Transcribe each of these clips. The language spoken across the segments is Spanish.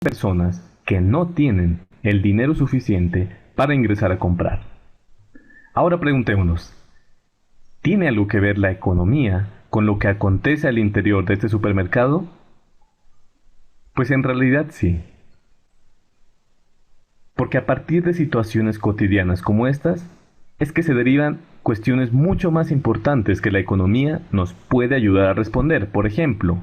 personas que no tienen el dinero suficiente para ingresar a comprar. Ahora preguntémonos, ¿tiene algo que ver la economía con lo que acontece al interior de este supermercado? Pues en realidad sí, porque a partir de situaciones cotidianas como estas, es que se derivan cuestiones mucho más importantes que la economía nos puede ayudar a responder. Por ejemplo,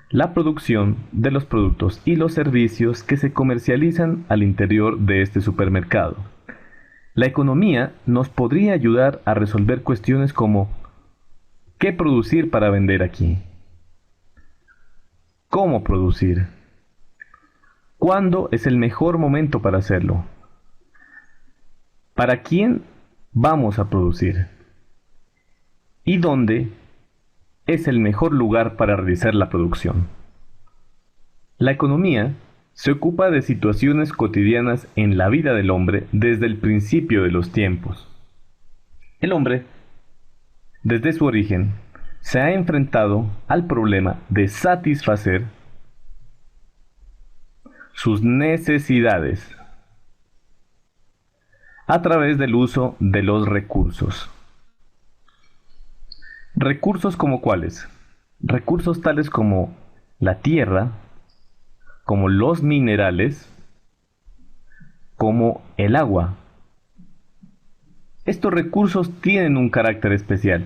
la producción de los productos y los servicios que se comercializan al interior de este supermercado. La economía nos podría ayudar a resolver cuestiones como ¿qué producir para vender aquí? ¿Cómo producir? ¿Cuándo es el mejor momento para hacerlo? ¿Para quién vamos a producir? ¿Y dónde es el mejor lugar para realizar la producción? La economía se ocupa de situaciones cotidianas en la vida del hombre desde el principio de los tiempos. El hombre, desde su origen, se ha enfrentado al problema de satisfacer sus necesidades a través del uso de los recursos. Recursos como cuáles? Recursos tales como la tierra, como los minerales, como el agua. Estos recursos tienen un carácter especial.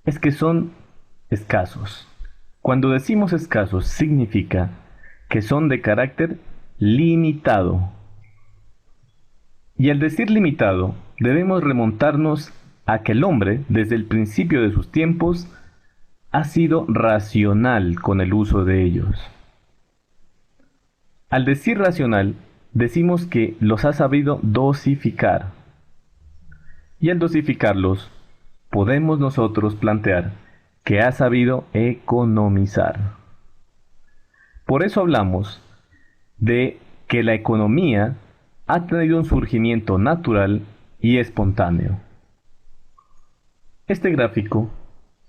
Es que son escasos. Cuando decimos escasos significa que son de carácter limitado. Y al decir limitado, debemos remontarnos a que el hombre, desde el principio de sus tiempos, ha sido racional con el uso de ellos. Al decir racional, decimos que los ha sabido dosificar. Y al dosificarlos, podemos nosotros plantear que ha sabido economizar. Por eso hablamos de que la economía ha tenido un surgimiento natural y espontáneo. Este gráfico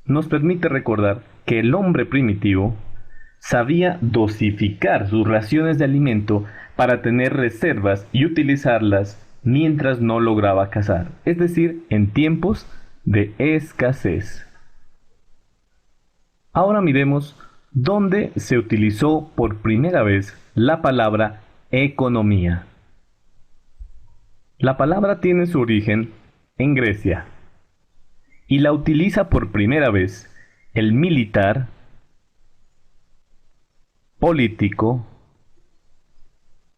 nos permite recordar que el hombre primitivo sabía dosificar sus raciones de alimento para tener reservas y utilizarlas mientras no lograba cazar, es decir, en tiempos de escasez. Ahora miremos dónde se utilizó por primera vez la palabra economía. La palabra tiene su origen en Grecia y la utiliza por primera vez el militar, político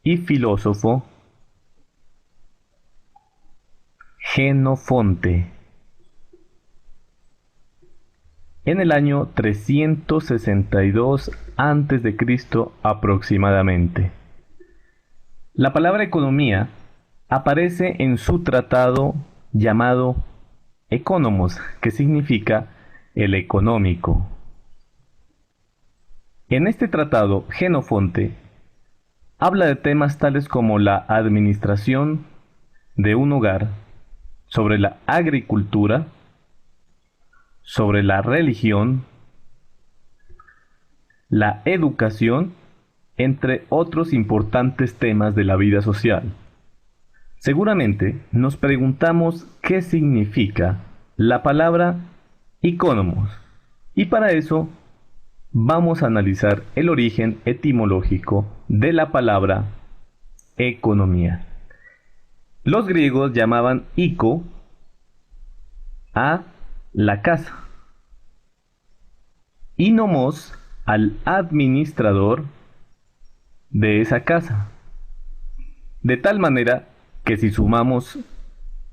y filósofo Jenofonte en el año 362 a.C. aproximadamente. La palabra economía aparece en su tratado llamado Economos, que significa el económico. En este tratado, Jenofonte habla de temas tales como la administración de un hogar, sobre la agricultura, sobre la religión, la educación, entre otros importantes temas de la vida social. Seguramente nos preguntamos qué significa la palabra economos, y para eso vamos a analizar el origen etimológico de la palabra economía. Los griegos llamaban ico a la casa y nomos al administrador de esa casa. De tal manera que si sumamos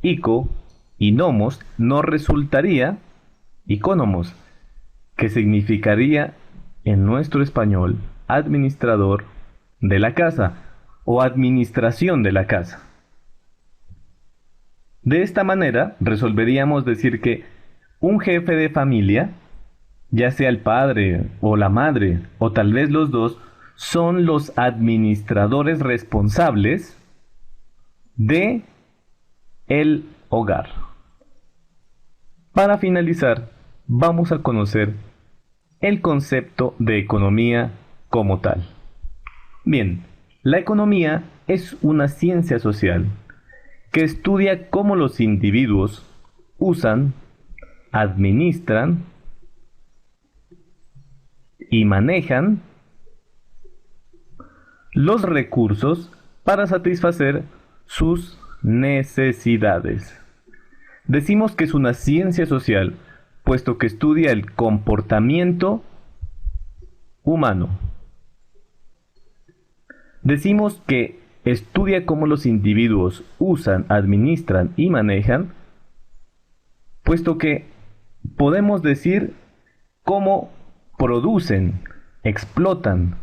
ico y nomos nos resultaría icónomos, que significaría en nuestro español administrador de la casa o administración de la casa. De esta manera resolveríamos decir que un jefe de familia, ya sea el padre o la madre o tal vez los dos, son los administradores responsables de el hogar. Para finalizar, vamos a conocer el concepto de economía como tal. Bien, la economía es una ciencia social que estudia cómo los individuos usan, administran y manejan los recursos para satisfacer sus necesidades. Decimos que es una ciencia social, puesto que estudia el comportamiento humano. Decimos que estudia cómo los individuos usan, administran y manejan, puesto que podemos decir cómo producen, explotan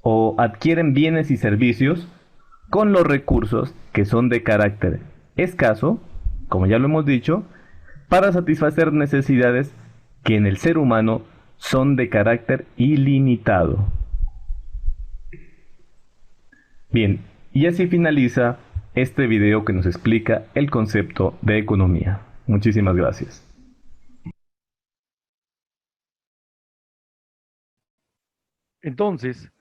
o adquieren bienes y servicios con los recursos que son de carácter escaso, como ya lo hemos dicho, para satisfacer necesidades que en el ser humano son de carácter ilimitado. Bien, y así finaliza este video que nos explica el concepto de economía. Muchísimas gracias. Entonces,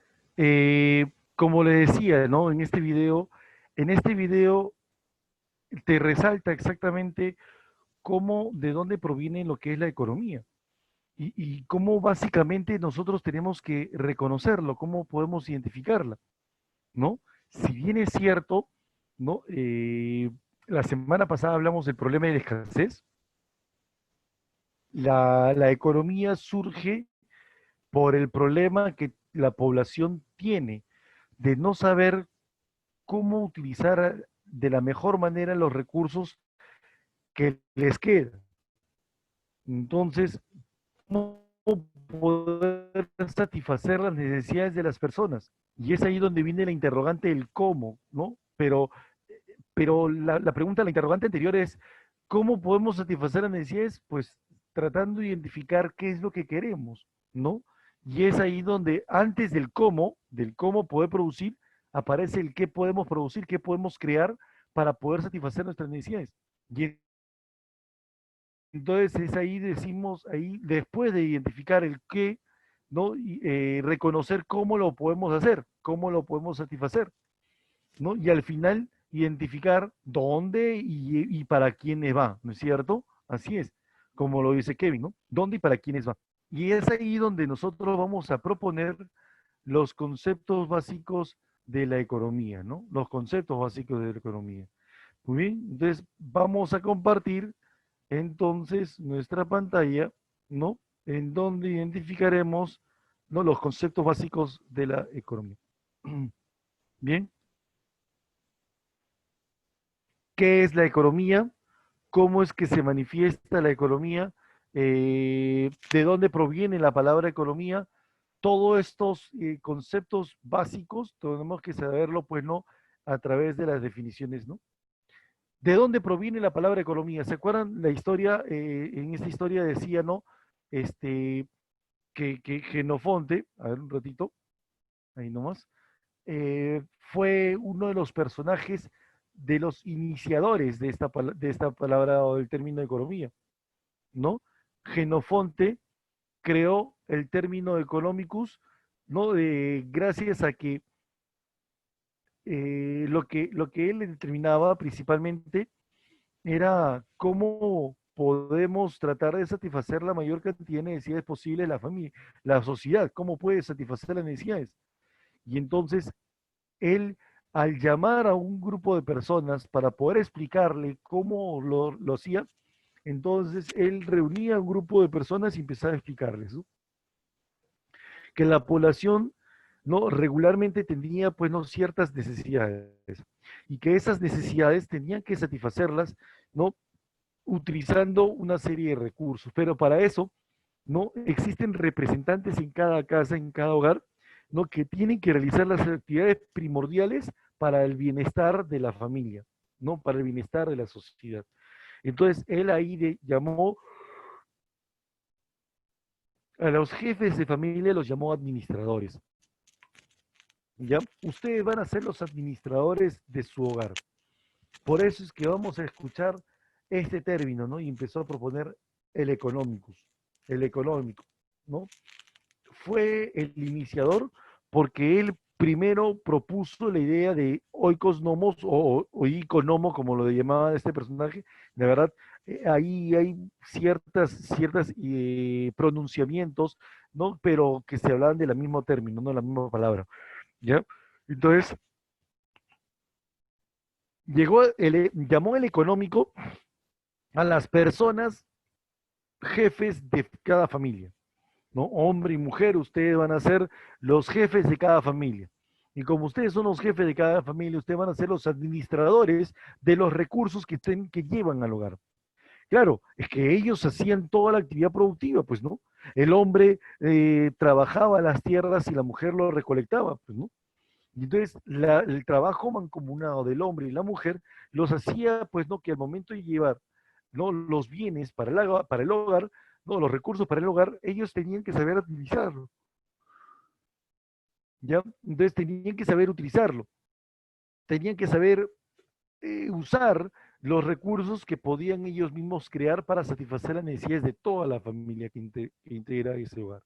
como le decía, ¿no? En este video te resalta exactamente cómo, de dónde proviene lo que es la economía y cómo básicamente nosotros tenemos que reconocerlo, cómo podemos identificarla, ¿no? Si bien es cierto, ¿no? La semana pasada hablamos del problema de la escasez, la economía surge por el problema que la población tiene de no saber cómo utilizar de la mejor manera los recursos que les quedan. Entonces, ¿cómo poder satisfacer las necesidades de las personas? Y es ahí donde viene la interrogante del cómo, ¿no? Pero la pregunta, la interrogante anterior es, ¿cómo podemos satisfacer las necesidades? Pues tratando de identificar qué es lo que queremos, ¿no? Y es ahí donde antes del cómo poder producir, aparece el qué podemos producir, qué podemos crear para poder satisfacer nuestras necesidades. Y entonces es ahí, decimos, ahí después de identificar el qué, ¿no? Reconocer cómo lo podemos hacer, cómo lo podemos satisfacer, ¿no? Y al final identificar dónde y para quiénes va, ¿no es cierto? Así es, como lo dice Kevin, ¿no? ¿Dónde y para quiénes va? Y es ahí donde nosotros vamos a proponer los conceptos básicos de la economía, ¿no? Los conceptos básicos de la economía. Muy bien, entonces vamos a compartir entonces nuestra pantalla, ¿no? En donde identificaremos, ¿no? Los conceptos básicos de la economía. Bien, ¿qué es la economía? ¿Cómo es que se manifiesta la economía? ¿De dónde proviene la palabra economía? Todos estos conceptos básicos tenemos que saberlo, pues, ¿no? A través de las definiciones, ¿no? ¿De dónde proviene la palabra economía? ¿Se acuerdan la historia? En esta historia decía, ¿no? Este, que Genofonte, a ver un ratito, ahí nomás, fue uno de los personajes de los iniciadores de esta palabra o del término economía, ¿no? Genofonte creó el término economicus, ¿no? Gracias a que, lo que él determinaba principalmente era cómo podemos tratar de satisfacer la mayor cantidad de necesidades posibles de la familia, la sociedad, cómo puede satisfacer las necesidades. Y entonces él, al llamar a un grupo de personas para poder explicarle cómo lo hacía, entonces él reunía a un grupo de personas y empezaba a explicarles, ¿no? Que la población, ¿no? Regularmente tenía, pues, ¿no? Ciertas necesidades y que esas necesidades tenían que satisfacerlas, ¿no? Utilizando una serie de recursos, pero para eso, ¿no? Existen representantes en cada casa, en cada hogar, ¿no? Que tienen que realizar las actividades primordiales para el bienestar de la familia, ¿no? Para el bienestar de la sociedad. Entonces, él ahí llamó a los jefes de familia, los llamó administradores. ¿Ya? Ustedes van a ser los administradores de su hogar. Por eso es que vamos a escuchar este término, ¿no? Y empezó a proponer el economicus, el económico, ¿no? Fue el iniciador porque él primero propuso la idea de oikos nomos o iconomo, como lo llamaba este personaje. De verdad, ahí hay ciertas pronunciamientos, ¿no? Pero que se hablaban del mismo término, no la misma palabra, ¿ya? Entonces, llamó el económico a las personas jefes de cada familia, ¿no? Hombre y mujer, ustedes van a ser los jefes de cada familia. Y como ustedes son los jefes de cada familia, ustedes van a ser los administradores de los recursos que llevan al hogar. Claro, es que ellos hacían toda la actividad productiva, pues, ¿no? El hombre trabajaba las tierras y la mujer lo recolectaba, pues, ¿no? Y entonces el trabajo mancomunado del hombre y la mujer los hacía, pues, ¿no? Que al momento de llevar, ¿no? Los bienes para el hogar, ¿no? Los recursos para el hogar, ellos tenían que saber administrarlo, ¿ya? Entonces tenían que saber utilizarlo, tenían que saber usar los recursos que podían ellos mismos crear para satisfacer las necesidades de toda la familia que integra ese hogar.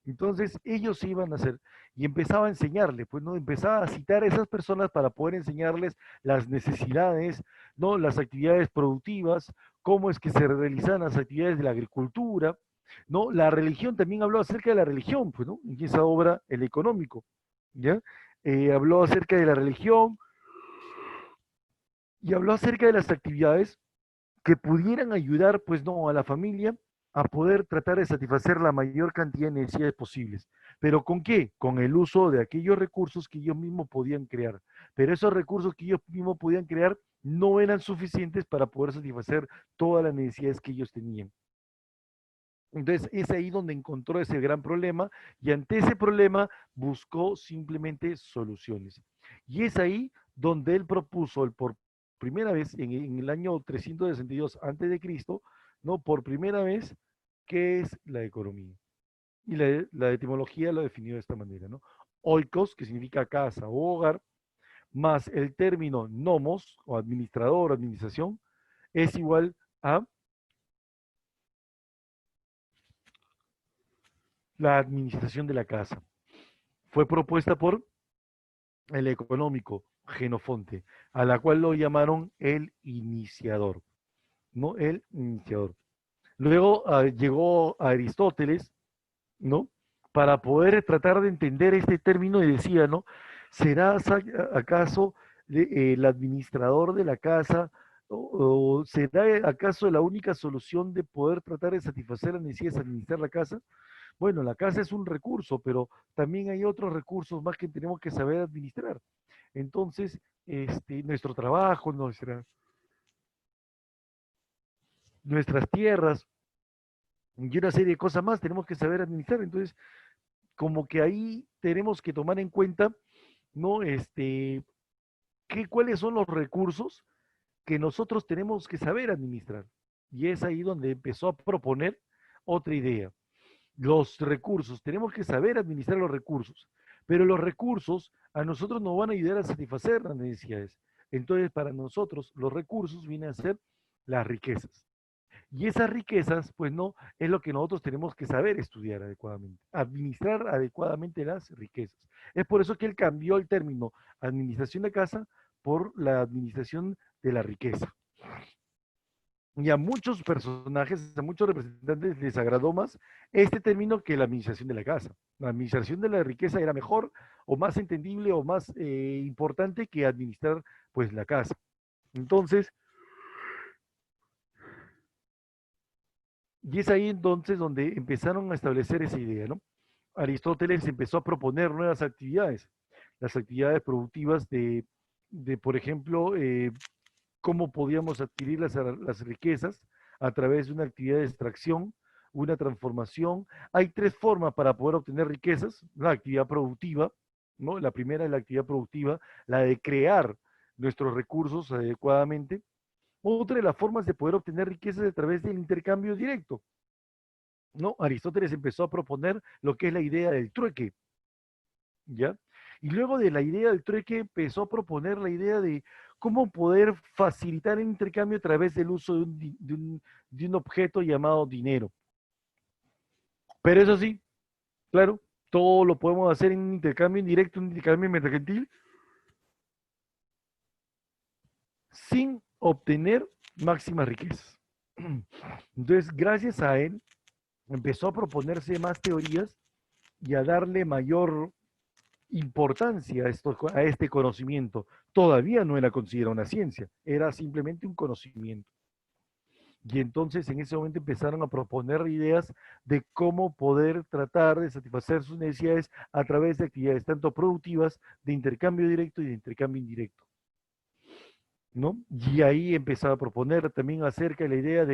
Entonces ellos iban a hacer y empezaba a enseñarle, pues no empezaba a citar a esas personas para poder enseñarles las necesidades, no las actividades productivas, cómo es que se realizan las actividades de la agricultura, no la religión también habló acerca de la religión, pues no en esa obra El Económico, ya habló acerca de la religión y habló acerca de las actividades que pudieran ayudar, pues no, a la familia a poder tratar de satisfacer la mayor cantidad de necesidades posibles. ¿Pero con qué? Con el uso de aquellos recursos que ellos mismos podían crear. Pero esos recursos que ellos mismos podían crear no eran suficientes para poder satisfacer todas las necesidades que ellos tenían. Entonces es ahí donde encontró ese gran problema y ante ese problema buscó simplemente soluciones. Y es ahí donde él propuso por primera vez en el año 362 antes de Cristo, ¿no? Por primera vez, ¿qué es la economía? Y la etimología lo definió de esta manera, ¿no? Oikos, que significa casa o hogar, más el término nomos o administrador, administración, es igual a la administración de la casa. Fue propuesta por el económico Genofonte, a la cual lo llamaron el iniciador, ¿no? El iniciador. Luego llegó Aristóteles, ¿no? Para poder tratar de entender este término y decía, ¿no? ¿Será acaso el administrador de la casa o será acaso la única solución de poder tratar de satisfacer las necesidades de administrar la casa? Bueno, la casa es un recurso, pero también hay otros recursos más que tenemos que saber administrar. Entonces, nuestro trabajo, nuestras tierras y una serie de cosas más tenemos que saber administrar. Entonces, como que ahí tenemos que tomar en cuenta, ¿no? ¿Cuáles son los recursos que nosotros tenemos que saber administrar? Y es ahí donde empezó a proponer otra idea. Los recursos, tenemos que saber administrar los recursos, pero los recursos a nosotros nos van a ayudar a satisfacer las necesidades. Entonces, para nosotros, los recursos vienen a ser las riquezas. Y esas riquezas, pues no, es lo que nosotros tenemos que saber estudiar adecuadamente, administrar adecuadamente las riquezas. Es por eso que él cambió el término administración de casa por la administración de la riqueza. Y a muchos personajes, a muchos representantes les agradó más este término que la administración de la casa. La administración de la riqueza era mejor o más entendible o más importante que administrar pues la casa. Entonces, y es ahí entonces donde empezaron a establecer esa idea, ¿no? Aristóteles empezó a proponer nuevas actividades, las actividades productivas por ejemplo, cómo podíamos adquirir las riquezas a través de una actividad de extracción, una transformación. Hay tres formas para poder obtener riquezas: la actividad productiva, ¿no? La primera es la actividad productiva, la de crear nuestros recursos adecuadamente. Otra de las formas de poder obtener riquezas es a través del intercambio directo, ¿no? Aristóteles empezó a proponer lo que es la idea del trueque, ¿ya? Y luego de la idea del trueque empezó a proponer la idea de cómo poder facilitar el intercambio a través del uso de un objeto llamado dinero. Pero eso sí, claro, Todo lo podemos hacer en un intercambio indirecto, un intercambio mercantil, sin obtener máximas riquezas. Entonces, gracias a él, empezó a proponerse más teorías y a darle mayor importancia a este conocimiento. Todavía no era considerado una ciencia, era simplemente un conocimiento. Y entonces en ese momento empezaron a proponer ideas de cómo poder tratar de satisfacer sus necesidades a través de actividades tanto productivas, de intercambio directo y de intercambio indirecto, ¿no? Y ahí empezaba a proponer también acerca de la idea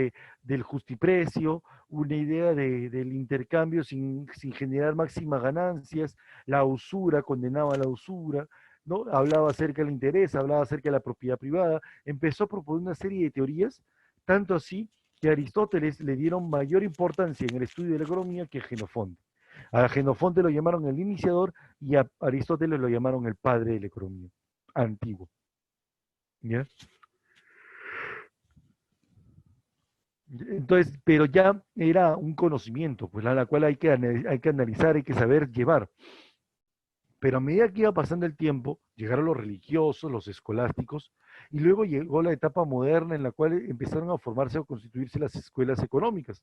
del justiprecio, una idea del intercambio sin generar máximas ganancias, la usura, condenaba a la usura, ¿no? Hablaba acerca del interés, hablaba acerca de la propiedad privada, empezó a proponer una serie de teorías, tanto así que a Aristóteles le dieron mayor importancia en el estudio de la economía que a Genofonte. A Genofonte lo llamaron el iniciador y a Aristóteles lo llamaron el padre de la economía antiguo. ¿Ya? Entonces, pero ya era un conocimiento, pues la cual hay que analizar, hay que saber llevar. Pero a medida que iba pasando el tiempo, llegaron los religiosos, los escolásticos, y luego llegó la etapa moderna en la cual empezaron a formarse o constituirse las escuelas económicas.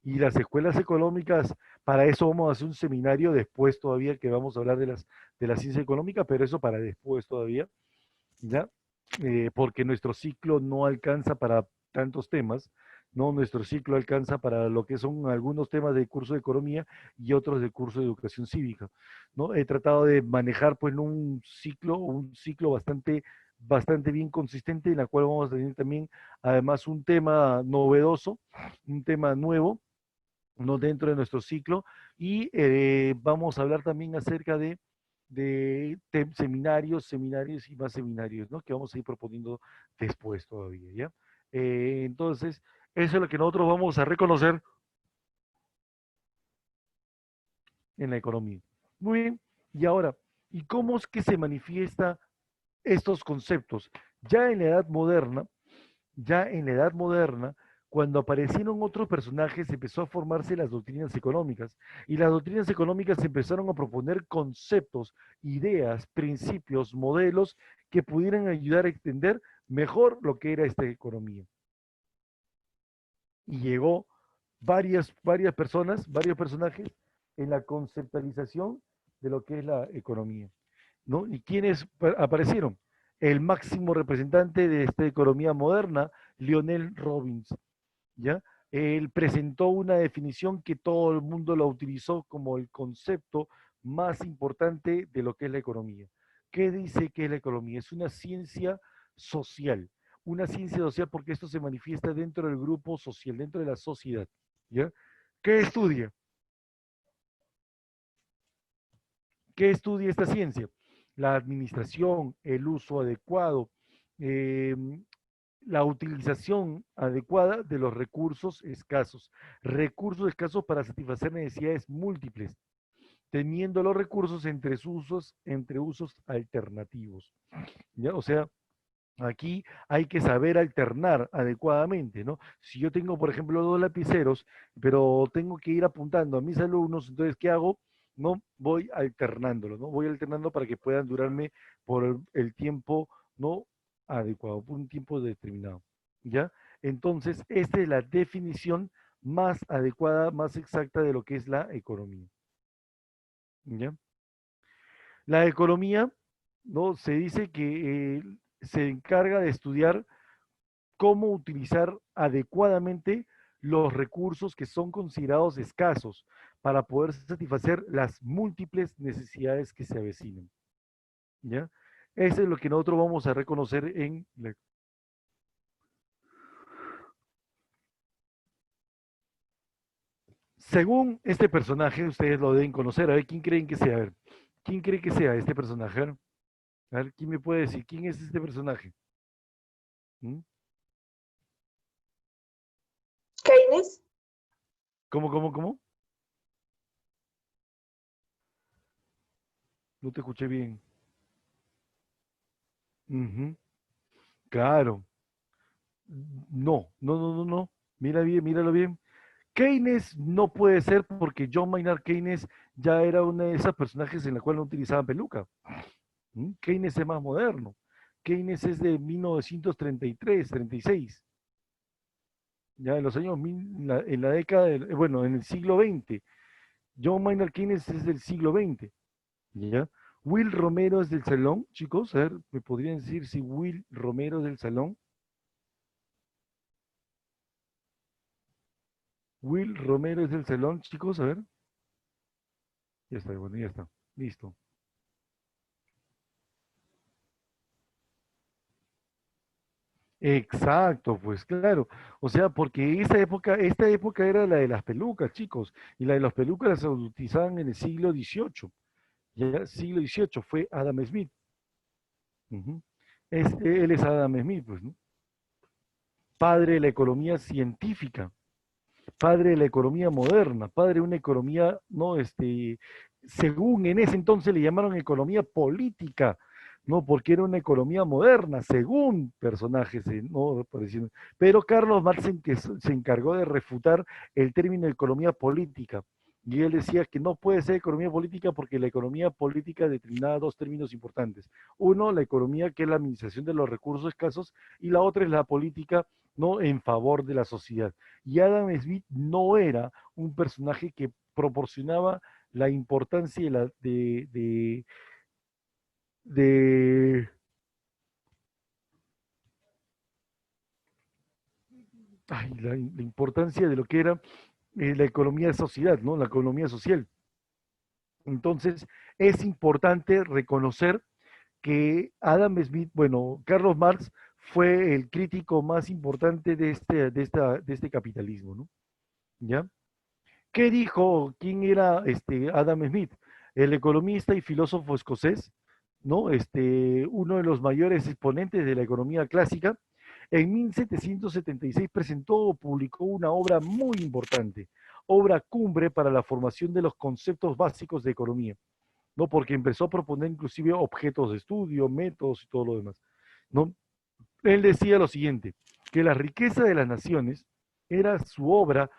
Y las escuelas económicas, para eso vamos a hacer un seminario después todavía, que vamos a hablar de la ciencia económica, pero eso para después todavía, ¿ya? Porque nuestro ciclo no alcanza para tantos temas, ¿no? Nuestro ciclo alcanza para lo que son algunos temas del curso de economía y otros del curso de educación cívica, ¿no? He tratado de manejar pues un ciclo bastante bien consistente, en la cual vamos a tener también además un tema novedoso, un tema nuevo, ¿no? Dentro de nuestro ciclo, y vamos a hablar también acerca de seminarios y más seminarios, ¿no? Que vamos a ir proponiendo después todavía, ¿ya? Entonces, eso es lo que nosotros vamos a reconocer en la economía. Muy bien, y ahora, ¿y cómo es que se manifiesta estos conceptos? Ya en la edad moderna, ya en la Edad Moderna, cuando aparecieron otros personajes, empezó a formarse las doctrinas económicas. Y las doctrinas económicas empezaron a proponer conceptos, ideas, principios, modelos que pudieran ayudar a entender mejor lo que era esta economía. Y llegó varias personas, varios personajes en la conceptualización de lo que es la economía, ¿no? ¿Y quiénes aparecieron? El máximo representante de esta economía moderna, Lionel Robbins, ¿ya? Él presentó una definición que todo el mundo la utilizó como el concepto más importante de lo que es la economía. ¿Qué dice que es la economía? Es social, una ciencia social porque esto se manifiesta dentro del grupo social, dentro de la sociedad, ¿ya? ¿Qué estudia? ¿Qué estudia esta ciencia? La administración, el uso adecuado, eh, la utilización adecuada de los recursos escasos para satisfacer necesidades múltiples, teniendo los recursos entre usos alternativos. ¿Ya? O sea, aquí hay que saber alternar adecuadamente, ¿no? Si yo tengo, por ejemplo, dos lapiceros, pero tengo que ir apuntando a mis alumnos, entonces, ¿qué hago? No voy alternándolos, ¿no? Voy alternando para que puedan durarme por el tiempo no adecuado, por un tiempo determinado, ¿ya? Entonces, esta es la definición más adecuada, más exacta de lo que es la economía, ¿ya? La economía, ¿no? Se dice que se encarga de estudiar cómo utilizar adecuadamente los recursos que son considerados escasos para poder satisfacer las múltiples necesidades que se avecinan, ¿ya? Eso es lo que nosotros vamos a reconocer en la... Según este personaje, ustedes lo deben conocer. A ver, ¿quién creen que sea? A ver, ¿quién cree que sea este personaje? A ver, ¿quién me puede decir quién es este personaje? ¿Mm? Keynes. ¿Cómo? No te escuché bien. Ujú, claro. No. Mira bien, míralo bien. Keynes no puede ser porque John Maynard Keynes ya era uno de esos personajes en la cual no utilizaban peluca. Keynes es más moderno. Keynes es de 1933, 36. Ya en los años, en la década, bueno, en el siglo XX. John Maynard Keynes es del siglo XX. ¿Ya? Will Romero es del Salón, chicos. A ver, ¿me podrían decir si Will Romero es del Salón? Will Romero es del Salón, chicos. A ver. Ya está, bueno, ya está. Listo. Exacto, pues claro. O sea, porque esta época era la de las pelucas, chicos. Y la de las pelucas las utilizaban en el siglo XVIII. Ya, siglo XVIII fue Adam Smith. Ujú. Él es Adam Smith, pues, ¿no? Padre de la economía científica, padre de la economía moderna, padre de una economía, ¿no? Según en ese entonces le llamaron economía política, ¿no? Porque era una economía moderna, según personajes, ¿no? Pero Carlos Marx se encargó de refutar el término economía política. Y él decía que no puede ser economía política porque la economía política determinaba dos términos importantes. Uno, la economía, que es la administración de los recursos escasos, y la otra es la política, ¿no? En favor de la sociedad. Y Adam Smith no era un personaje que proporcionaba la importancia de la importancia de lo que era la economía de sociedad, ¿no? La economía social. Entonces, es importante reconocer que Adam Smith, bueno, Carlos Marx fue el crítico más importante de este capitalismo, ¿no? ¿Ya? ¿Qué dijo? ¿Quién era Adam Smith? El economista y filósofo escocés, ¿no? Uno de los mayores exponentes de la economía clásica. En 1776 presentó o publicó una obra muy importante, obra cumbre para la formación de los conceptos básicos de economía, ¿no? Porque empezó a proponer inclusive objetos de estudio, métodos y todo lo demás, ¿no? Él decía lo siguiente, que la riqueza de las naciones era su obra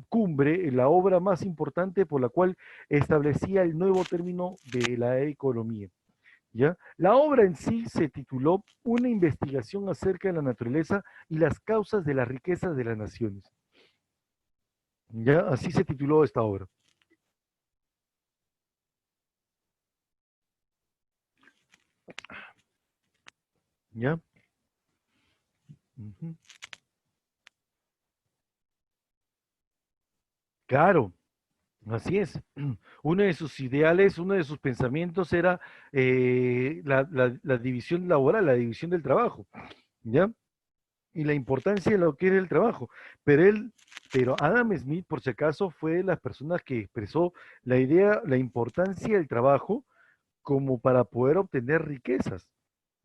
cumbre, la obra más importante por la cual establecía el nuevo término de la economía. ¿Ya? La obra en sí se tituló Una investigación acerca de la naturaleza y las causas de la riqueza de las naciones. ¿Ya? Así se tituló esta obra. ¿Ya? Uh-huh. Claro, así es. Uno de sus ideales, uno de sus pensamientos era la división laboral, la división del trabajo, ¿ya? Y la importancia de lo que era el trabajo. Pero Adam Smith, por si acaso, fue la persona que expresó la idea, la importancia del trabajo como para poder obtener riquezas,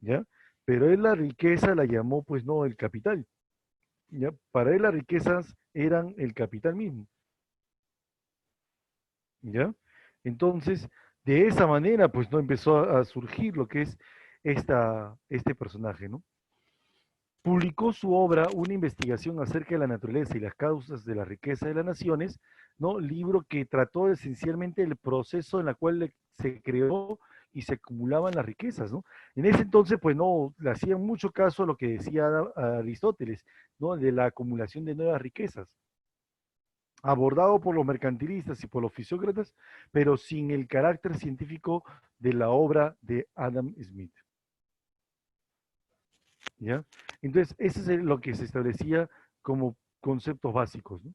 ¿ya? Pero él la riqueza la llamó, pues no, el capital, ¿ya? Para él las riquezas eran el capital mismo. ¿Ya? Entonces, de esa manera, pues no empezó a surgir lo que es este personaje, ¿no? Publicó su obra, Una investigación acerca de la naturaleza y las causas de la riqueza de las naciones, ¿no? Libro que trató esencialmente el proceso en el cual se creó y se acumulaban las riquezas, ¿no? En ese entonces, pues no, le hacían mucho caso a lo que decía Aristóteles, ¿no? De la acumulación de nuevas riquezas, abordado por los mercantilistas y por los fisiócratas, pero sin el carácter científico de la obra de Adam Smith. ¿Ya? Entonces, eso es lo que se establecía como conceptos básicos, ¿no?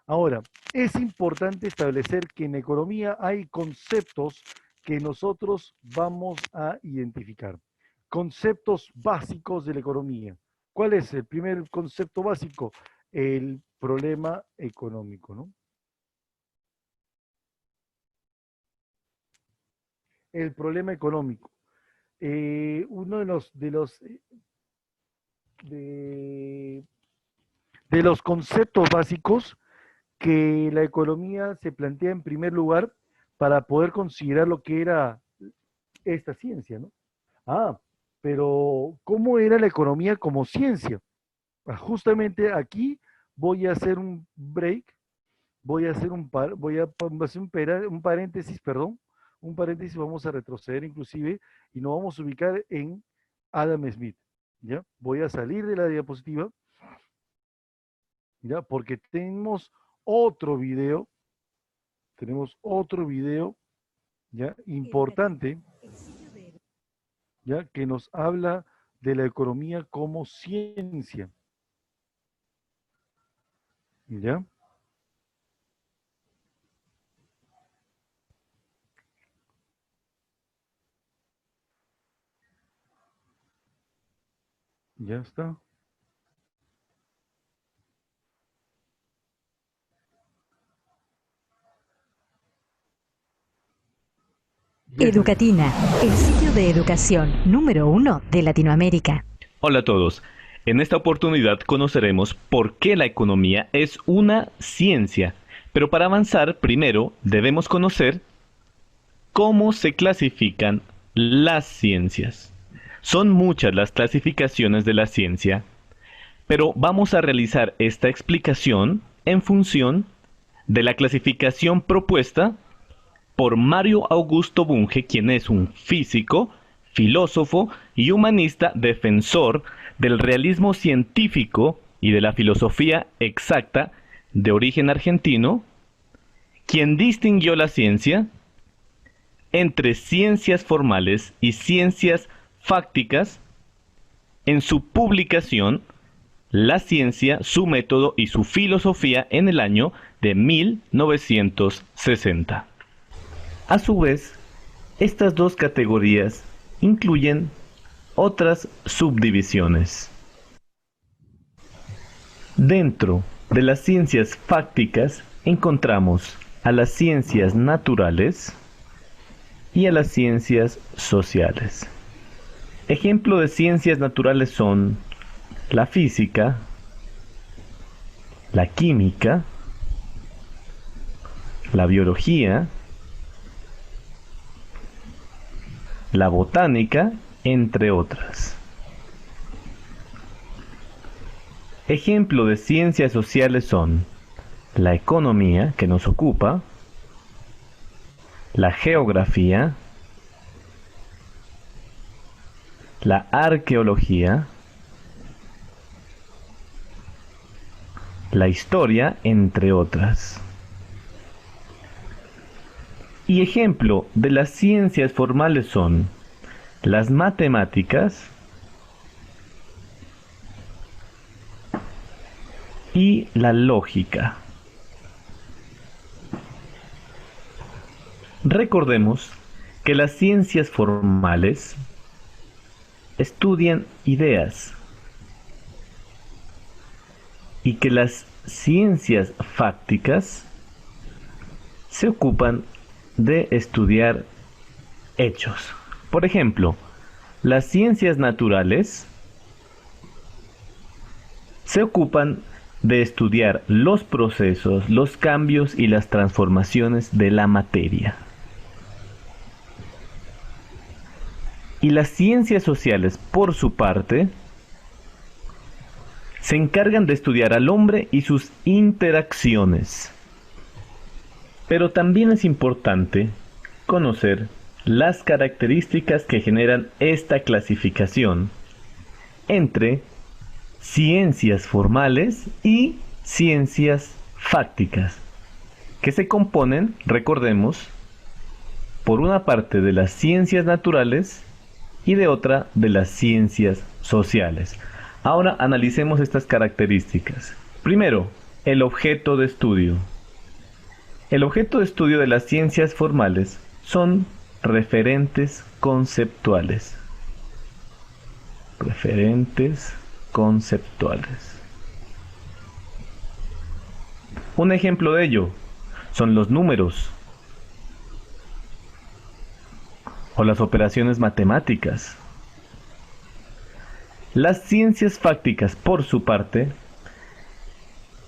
Ahora, es importante establecer que en economía hay conceptos que nosotros vamos a identificar. Conceptos básicos de la economía. ¿Cuál es el primer concepto básico? El problema económico, ¿no? El problema económico. Uno de, de los conceptos básicos que la economía se plantea en primer lugar para poder considerar lo que era esta ciencia, ¿no? Ah, pero ¿cómo era la economía como ciencia? Justamente aquí voy a hacer un break, voy a hacer un paréntesis, perdón, un paréntesis, vamos a retroceder inclusive y nos vamos a ubicar en Adam Smith, ¿ya? Voy a salir de la diapositiva, ¿ya? Porque tenemos otro video, ¿ya? Importante, ¿ya? Que nos habla de la economía como ciencia, ¿ya? Ya está. Educatina, el sitio de educación número 1 de Latinoamérica. Hola a todos. En esta oportunidad conoceremos por qué la economía es una ciencia. Pero para avanzar, primero debemos conocer cómo se clasifican las ciencias. Son muchas las clasificaciones de la ciencia, pero vamos a realizar esta explicación en función de la clasificación propuesta por Mario Augusto Bunge, quien es un físico, filósofo y humanista defensor del realismo científico y de la filosofía exacta de origen argentino, quien distinguió la ciencia entre ciencias formales y ciencias fácticas en su publicación La ciencia, su método y su filosofía en el año de 1960. A su vez, estas dos categorías incluyen otras subdivisiones. Dentro de las ciencias fácticas encontramos a las ciencias naturales y a las ciencias sociales. Ejemplo de ciencias naturales son la física, la química, la biología, la botánica, entre otras. Ejemplo de ciencias sociales son la economía, que nos ocupa, la geografía, la arqueología, la historia, entre otras. Y ejemplo de las ciencias formales son las matemáticas y la lógica. Recordemos que las ciencias formales estudian ideas y que las ciencias fácticas se ocupan de estudiar hechos. Por ejemplo, las ciencias naturales se ocupan de estudiar los procesos, los cambios y las transformaciones de la materia. Y las ciencias sociales, por su parte, se encargan de estudiar al hombre y sus interacciones. Pero también es importante conocer las características que generan esta clasificación entre ciencias formales y ciencias fácticas, que se componen, recordemos, por una parte de las ciencias naturales y de otra de las ciencias sociales. Ahora analicemos estas características. Primero, el objeto de estudio. El objeto de estudio de las ciencias formales son referentes conceptuales. Referentes conceptuales. Un ejemplo de ello son los números o las operaciones matemáticas. Las ciencias fácticas, por su parte,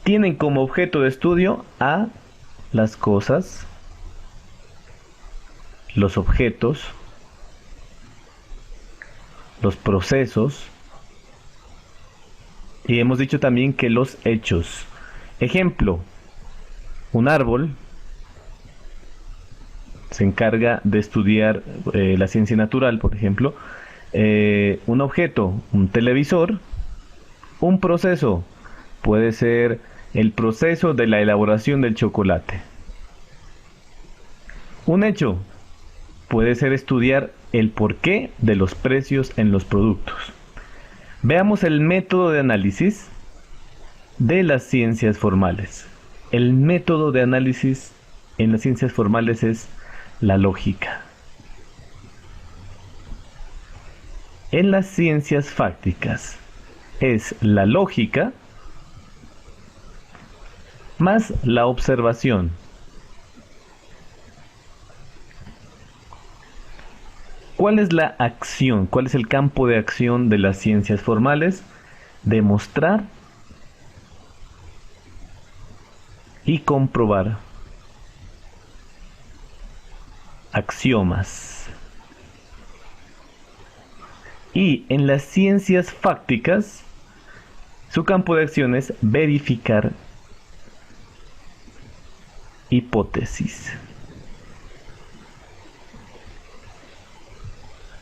tienen como objeto de estudio a las cosas, los objetos, los procesos, y hemos dicho también que los hechos. Ejemplo, Un árbol se encarga de estudiar la ciencia natural, por ejemplo. Un objeto, un televisor, un proceso, puede ser el proceso de la elaboración del chocolate. Un hecho, puede ser estudiar el porqué de los precios en los productos. Veamos el método de análisis de las ciencias formales. El método de análisis en las ciencias formales es la lógica. En las ciencias fácticas es la lógica más la observación. ¿Cuál es la acción? ¿Cuál es el campo de acción de las ciencias formales? Demostrar y comprobar axiomas. Y en las ciencias fácticas, su campo de acción es verificar hipótesis.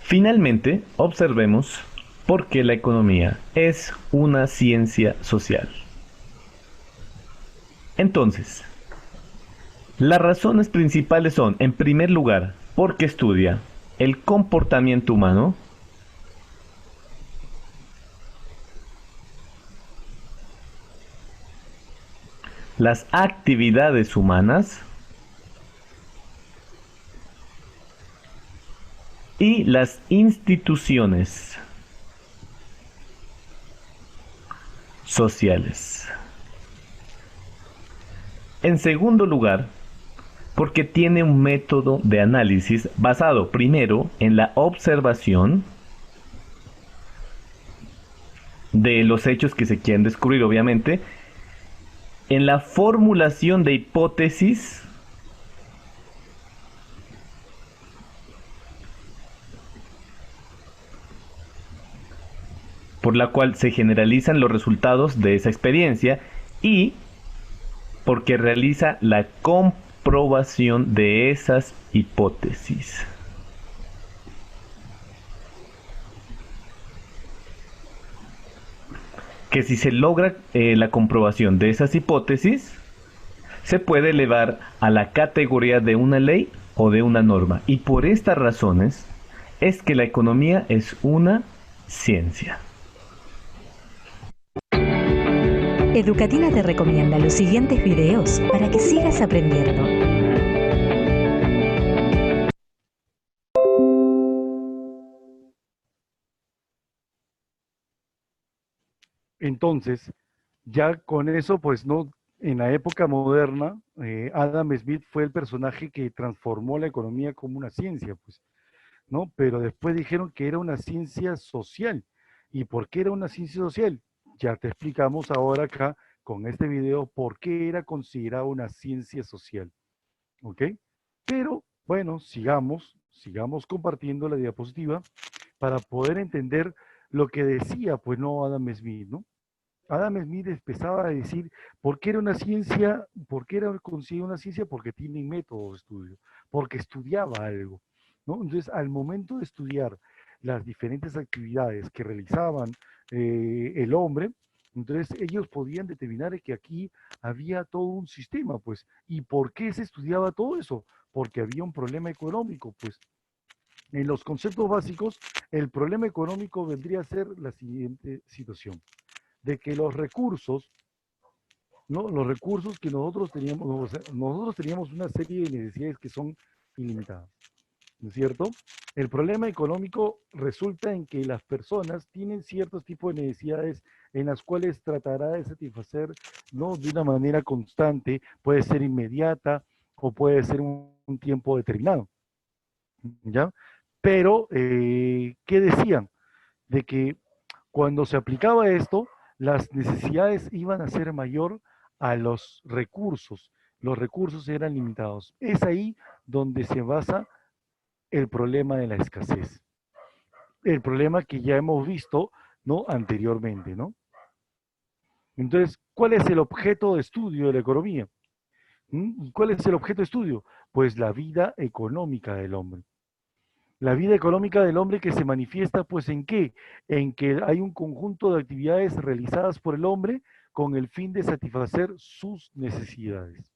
Finalmente, observemos por qué la economía es una ciencia social. Entonces, las razones principales son, en primer lugar, porque estudia el comportamiento humano, las actividades humanas y las instituciones sociales. En segundo lugar, porque tiene un método de análisis basado primero en la observación de los hechos que se quieren descubrir, obviamente, en la formulación de hipótesis por la cual se generalizan los resultados de esa experiencia y porque realiza la comprobación de esas hipótesis. Que si se logra la comprobación de esas hipótesis, se puede elevar a la categoría de una ley o de una norma. Y por estas razones es que la economía es una ciencia. Educatina te recomienda los siguientes videos para que sigas aprendiendo. Entonces, ya con eso, pues no, en la época moderna, Adam Smith fue el personaje que transformó la economía como una ciencia, pues, ¿no? Pero después dijeron que era una ciencia social. ¿Y por qué era una ciencia social? Ya te explicamos ahora acá con este video por qué era considerada una ciencia social, ¿ok? Pero bueno, sigamos compartiendo la diapositiva para poder entender lo que decía, pues no Adam Smith, ¿no? Adam Smith empezaba a decir, ¿por qué era una ciencia? ¿Por qué era considerada una ciencia? Porque tiene método de estudio, porque estudiaba algo, ¿no? Entonces, al momento de estudiar las diferentes actividades que realizaban el hombre, entonces ellos podían determinar que aquí había todo un sistema, pues. ¿Y por qué se estudiaba todo eso? Porque había un problema económico, pues. En los conceptos básicos, el problema económico vendría a ser la siguiente situación de que los recursos, ¿no? Los recursos que nosotros teníamos, o sea, nosotros teníamos una serie de necesidades que son ilimitadas, ¿no es cierto? El problema económico resulta en que las personas tienen ciertos tipos de necesidades en las cuales tratará de satisfacer, ¿no? De una manera constante, puede ser inmediata o puede ser un tiempo determinado, ¿ya? Pero, ¿qué decían? De que cuando se aplicaba esto, las necesidades iban a ser mayor a los recursos. Los recursos eran limitados. Es ahí donde se basa el problema de la escasez. El problema que ya hemos visto, ¿no? Anteriormente, ¿no? Entonces, ¿cuál es el objeto de estudio de la economía? ¿Y cuál es el objeto de estudio? Pues la vida económica del hombre. La vida económica del hombre que se manifiesta, pues, ¿en qué? En que hay un conjunto de actividades realizadas por el hombre con el fin de satisfacer sus necesidades.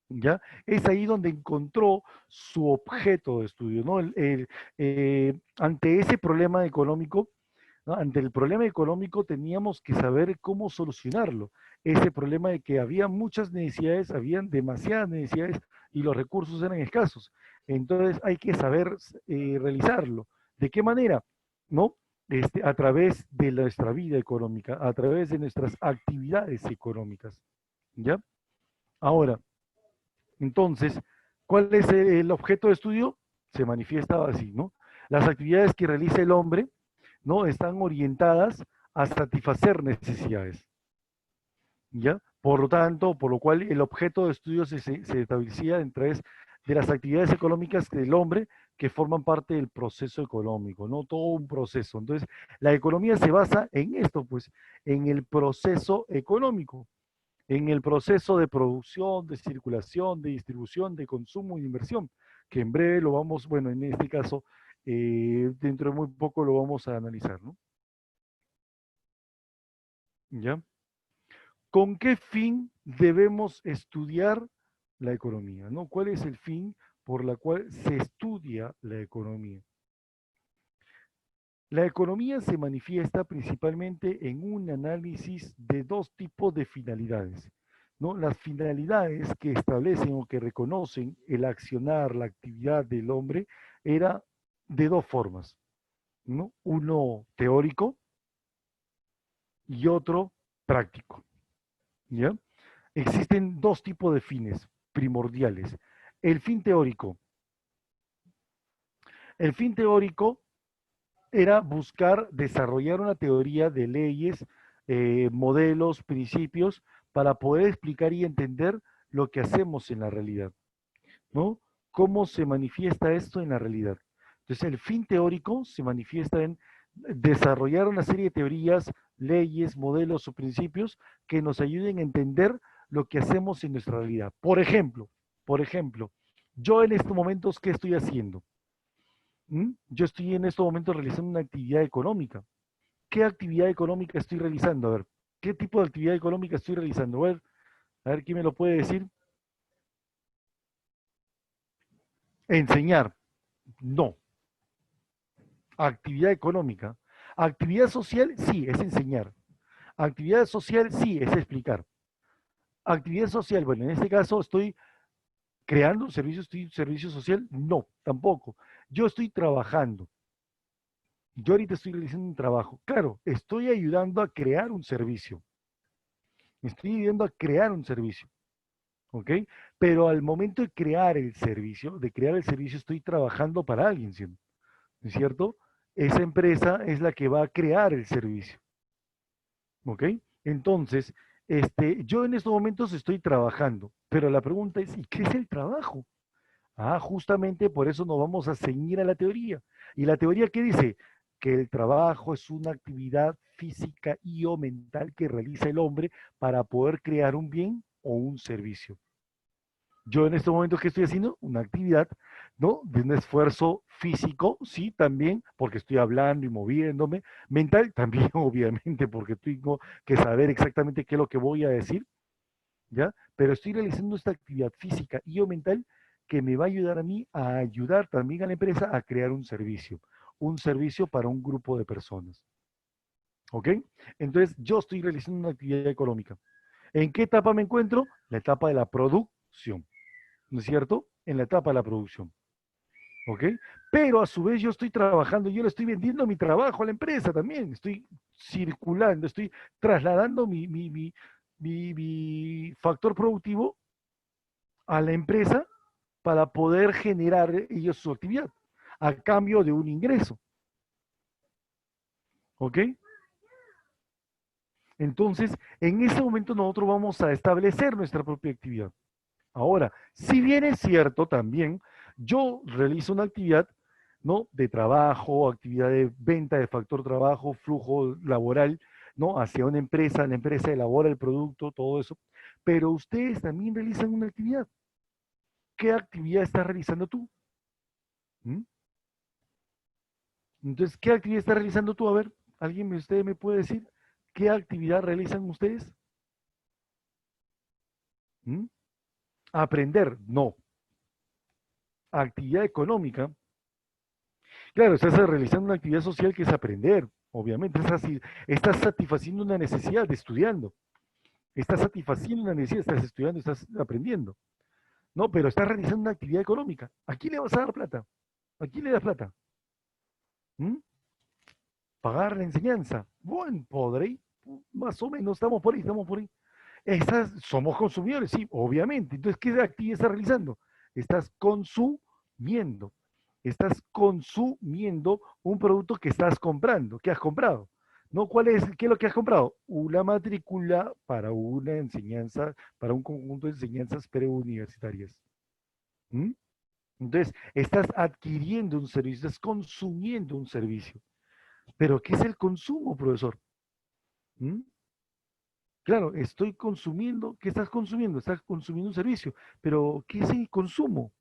¿Ya? Es ahí donde encontró su objeto de estudio, ¿no? Ante ese problema económico, ¿no? Ante el problema económico teníamos que saber cómo solucionarlo. Ese problema de que había muchas necesidades, habían demasiadas necesidades y los recursos eran escasos. Entonces hay que saber realizarlo. ¿De qué manera? ¿No? A través de nuestra vida económica, a través de nuestras actividades económicas. ¿Ya? Ahora, entonces, ¿cuál es el objeto de estudio? Se manifiesta así, ¿no? Las actividades que realiza el hombre, ¿no? Están orientadas a satisfacer necesidades, ¿ya? Por lo tanto, por lo cual el objeto de estudio se establecía entre de las actividades económicas del hombre que forman parte del proceso económico, ¿no? Todo un proceso. Entonces, la economía se basa en esto, pues, en el proceso económico, en el proceso de producción, de circulación, de distribución, de consumo y de inversión, que en breve lo vamos, bueno, en este caso, dentro de muy poco lo vamos a analizar, ¿no? ¿Ya? ¿Con qué fin debemos estudiar la economía, ¿no? ¿Cuál es el fin por la cual se estudia la economía? La economía se manifiesta principalmente en un análisis de dos tipos de finalidades, ¿no? Las finalidades que establecen o que reconocen el accionar, la actividad del hombre, era de dos formas, ¿no? Uno teórico y otro práctico, ¿ya? Existen dos tipos de fines primordiales. El fin teórico. El fin teórico era buscar desarrollar una teoría de leyes, modelos, principios, para poder explicar y entender lo que hacemos en la realidad, ¿no? ¿Cómo se manifiesta esto en la realidad? Entonces, el fin teórico se manifiesta en desarrollar una serie de teorías, leyes, modelos o principios que nos ayuden a entender lo que hacemos en nuestra realidad. Por ejemplo, yo en estos momentos, ¿qué estoy haciendo? Yo estoy en estos momentos realizando una actividad económica. ¿Qué actividad económica estoy realizando? A ver, ¿qué tipo de actividad económica estoy realizando? A ver, ¿quién me lo puede decir? Enseñar. No. Actividad económica. Actividad social, sí, es enseñar. Actividad social, sí, es explicar. Actividad social, bueno, en este caso estoy creando un servicio social, no, tampoco. Yo estoy trabajando. Yo ahorita estoy realizando un trabajo. Claro, estoy ayudando a crear un servicio. Estoy ayudando a crear un servicio. ¿Ok? Pero al momento de crear el servicio, estoy trabajando para alguien, ¿sí? ¿No es cierto? Esa empresa es la que va a crear el servicio. ¿Ok? Entonces, yo en estos momentos estoy trabajando, pero la pregunta es, ¿y qué es el trabajo? Ah, justamente por eso nos vamos a ceñir a la teoría. ¿Y la teoría qué dice? Que el trabajo es una actividad física y o mental que realiza el hombre para poder crear un bien o un servicio. Yo en este momento, ¿qué estoy haciendo? Una actividad, ¿no? De un esfuerzo físico, sí, también, porque estoy hablando y moviéndome. Mental, también, obviamente, porque tengo que saber exactamente qué es lo que voy a decir, ¿ya? Pero estoy realizando esta actividad física y o mental que me va a ayudar a mí a ayudar también a la empresa a crear un servicio para un grupo de personas. ¿Ok? Entonces, yo estoy realizando una actividad económica. ¿En qué etapa me encuentro? La etapa de la producción. ¿No es cierto? En la etapa de la producción. ¿Ok? Pero a su vez yo estoy trabajando, yo le estoy vendiendo mi trabajo a la empresa también, estoy circulando, estoy trasladando mi factor productivo a la empresa para poder generar ellos su actividad a cambio de un ingreso. ¿Ok? Entonces, en ese momento nosotros vamos a establecer nuestra propia actividad. Ahora, si bien es cierto también, yo realizo una actividad, ¿no? De trabajo, actividad de venta de factor trabajo, flujo laboral, ¿no? Hacia una empresa, la empresa elabora el producto, todo eso. pero ustedes también realizan una actividad. ¿Qué actividad estás realizando tú? ¿Mm? Entonces, ¿qué actividad estás realizando tú? A ver, ¿alguien de ustedes me puede decir qué actividad realizan ustedes? ¿Mm? Aprender, no. Actividad económica. Claro, estás realizando una actividad social que es aprender, obviamente. Estás satisfaciendo una necesidad de estudiando. Estás satisfaciendo una necesidad, estás estudiando, estás aprendiendo. No, pero estás realizando una actividad económica. ¿A quién le vas a dar plata? ¿A quién le das plata? ¿Mm? Pagar la enseñanza. Bueno, podré, más o menos, estamos por ahí, estamos por ahí. Somos consumidores, sí, obviamente. Entonces, ¿qué actividad estás realizando? Estás consumiendo. Estás consumiendo un producto que estás comprando, que has comprado. ¿No? ¿Qué es lo que has comprado? Una matrícula para una enseñanza, para un conjunto de enseñanzas preuniversitarias. ¿Mm? Entonces, estás adquiriendo un servicio, estás consumiendo un servicio. ¿Pero qué es el consumo, profesor? ¿Mm? Claro, estoy consumiendo, ¿qué estás consumiendo? Estás consumiendo un servicio, pero ¿qué es el consumo?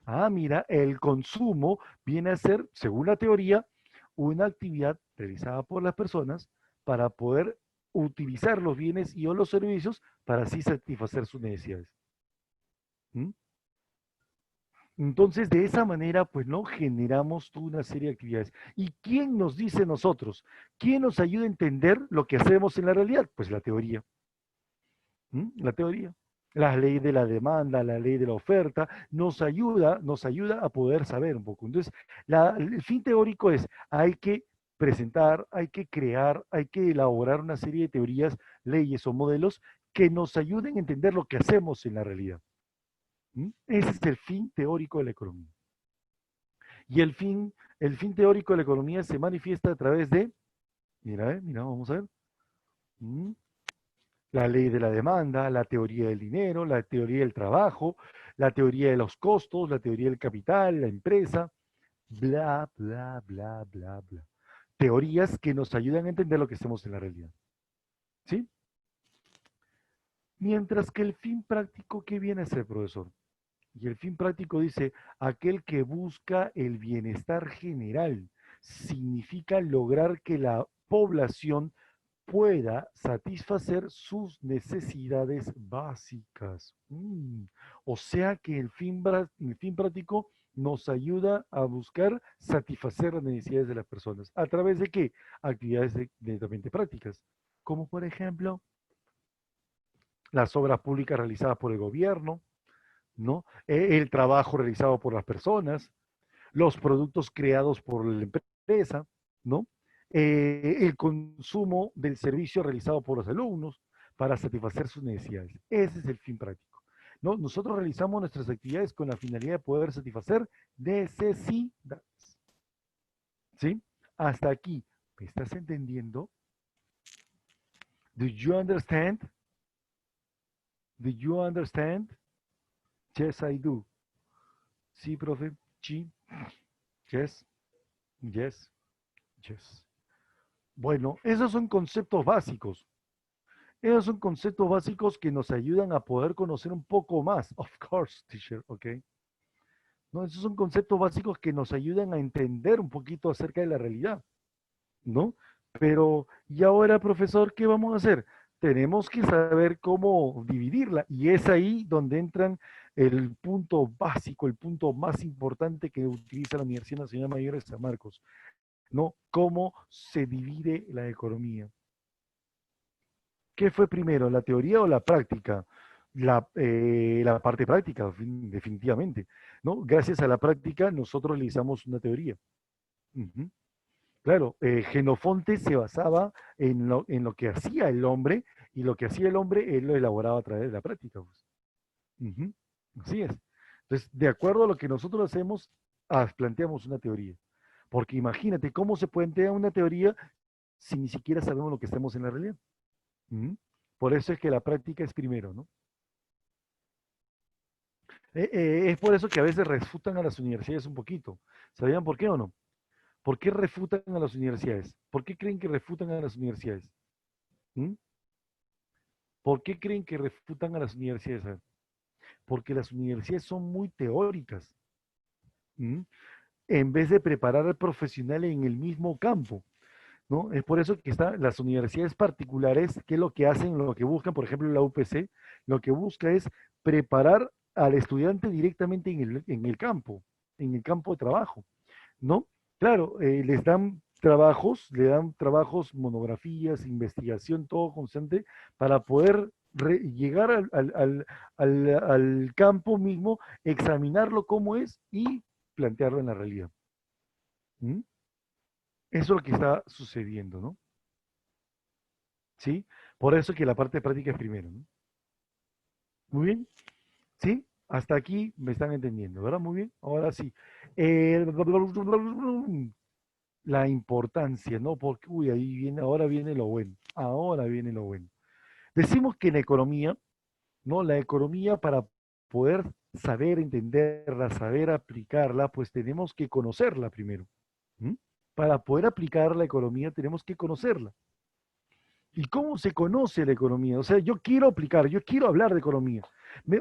Ah, mira, el consumo viene a ser, según la teoría, una actividad realizada por las personas para poder utilizar los bienes y o los servicios para así satisfacer sus necesidades. ¿Mm? Entonces, de esa manera, pues no generamos toda una serie de actividades. ¿Y quién nos dice nosotros? ¿Quién nos ayuda a entender lo que hacemos en la realidad? Pues la teoría. La teoría. La ley de la demanda, la ley de la oferta, nos ayuda a poder saber un poco. Entonces, el fin teórico es, hay que presentar, hay que crear, hay que elaborar una serie de teorías, leyes o modelos que nos ayuden a entender lo que hacemos en la realidad. Ese es el fin teórico de la economía. Y el fin teórico de la economía se manifiesta a través de, mira, vamos a ver. ¿Mm? La ley de la demanda, la teoría del dinero, la teoría del trabajo, la teoría de los costos, la teoría del capital, la empresa, bla, bla, bla, bla, bla. Teorías que nos ayudan a entender lo que hacemos en la realidad. ¿Sí? Mientras que el fin práctico, ¿qué viene a ser, profesor? Y el fin práctico dice, aquel que busca el bienestar general, significa lograr que la población pueda satisfacer sus necesidades básicas. O sea que el fin práctico nos ayuda a buscar satisfacer las necesidades de las personas. ¿A través de qué? Actividades netamente prácticas, como por ejemplo las obras públicas realizadas por el gobierno, ¿no? El trabajo realizado por las personas, los productos creados por la empresa, ¿no? El consumo del servicio realizado por los alumnos para satisfacer sus necesidades. Ese es el fin práctico. ¿No? Nosotros realizamos nuestras actividades con la finalidad de poder satisfacer necesidades. ¿Sí? Hasta aquí. ¿Me estás entendiendo? Do you understand? Do you understand? Yes, I do. Sí, profe. Sí. Yes. Yes. Yes. Bueno, esos son conceptos básicos. Esos son conceptos básicos que nos ayudan a poder conocer un poco más. Of course, teacher, ¿ok? ¿No? Esos son conceptos básicos que nos ayudan a entender un poquito acerca de la realidad, ¿no? Pero, ¿y ahora, profesor, qué vamos a hacer? Tenemos que saber cómo dividirla y es ahí donde entran el punto básico, el punto más importante que utiliza la Universidad Nacional Mayor de San Marcos, ¿no? ¿Cómo se divide la economía? ¿Qué fue primero, la teoría o la práctica? La parte práctica, definitivamente, ¿no? Gracias a la práctica nosotros realizamos una teoría. Ujú. Claro, Genofonte se basaba en lo que hacía el hombre y lo que hacía el hombre él lo elaboraba a través de la práctica, pues. Ujú. Así es. Entonces, de acuerdo a lo que nosotros hacemos, planteamos una teoría. Porque imagínate cómo se plantea una teoría si ni siquiera sabemos lo que estamos en la realidad. Ujú. Por eso es que la práctica es primero, ¿no? Es por eso que a veces refutan a las universidades un poquito. ¿Sabían por qué o no? ¿Por qué refutan a las universidades? ¿Por qué creen que refutan a las universidades? ¿Mm? ¿Por qué creen que refutan a las universidades? Porque las universidades son muy teóricas. ¿Mm? En vez de preparar al profesional en el mismo campo, ¿no? Es por eso que están las universidades particulares, que es lo que hacen, lo que buscan, por ejemplo, la UPC, lo que busca es preparar al estudiante directamente en el campo de trabajo, ¿no? Claro, le dan trabajos, monografías, investigación, todo constante, para poder llegar al campo mismo, examinarlo cómo es y plantearlo en la realidad. ¿Mm? Eso es lo que está sucediendo, ¿no? ¿Sí? Por eso que la parte práctica es primero, ¿no? Muy bien, ¿sí? Hasta aquí me están entendiendo, ¿verdad? Muy bien, ahora sí. Eh, la importancia, ¿no? Porque, uy, ahí viene, ahora viene lo bueno. Decimos que en economía, ¿no? La economía para poder saber entenderla, saber aplicarla, pues tenemos que conocerla primero. ¿Mm? Para poder aplicar la economía tenemos que conocerla. ¿Y cómo se conoce la economía? O sea, yo quiero aplicar, yo quiero hablar de economía.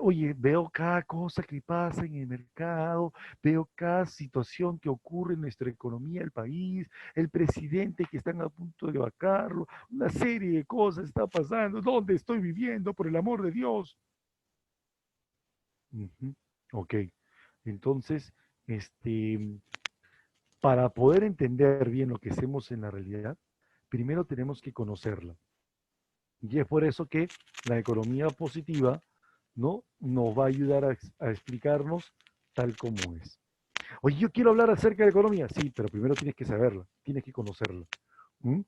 Oye, veo cada cosa que pasa en el mercado, veo cada situación que ocurre en nuestra economía, el país, el presidente que están a punto de vacarlo, una serie de cosas está pasando. ¿Dónde estoy viviendo, por el amor de Dios? Ujú. Ok, entonces, este, para poder entender bien lo que hacemos en la realidad, primero tenemos que conocerla. Y es por eso que la economía positiva, ¿no? Nos va a ayudar a explicarnos tal como es. Oye, yo quiero hablar acerca de economía. Sí, pero primero tienes que saberla, tienes que conocerla. ¿Mm?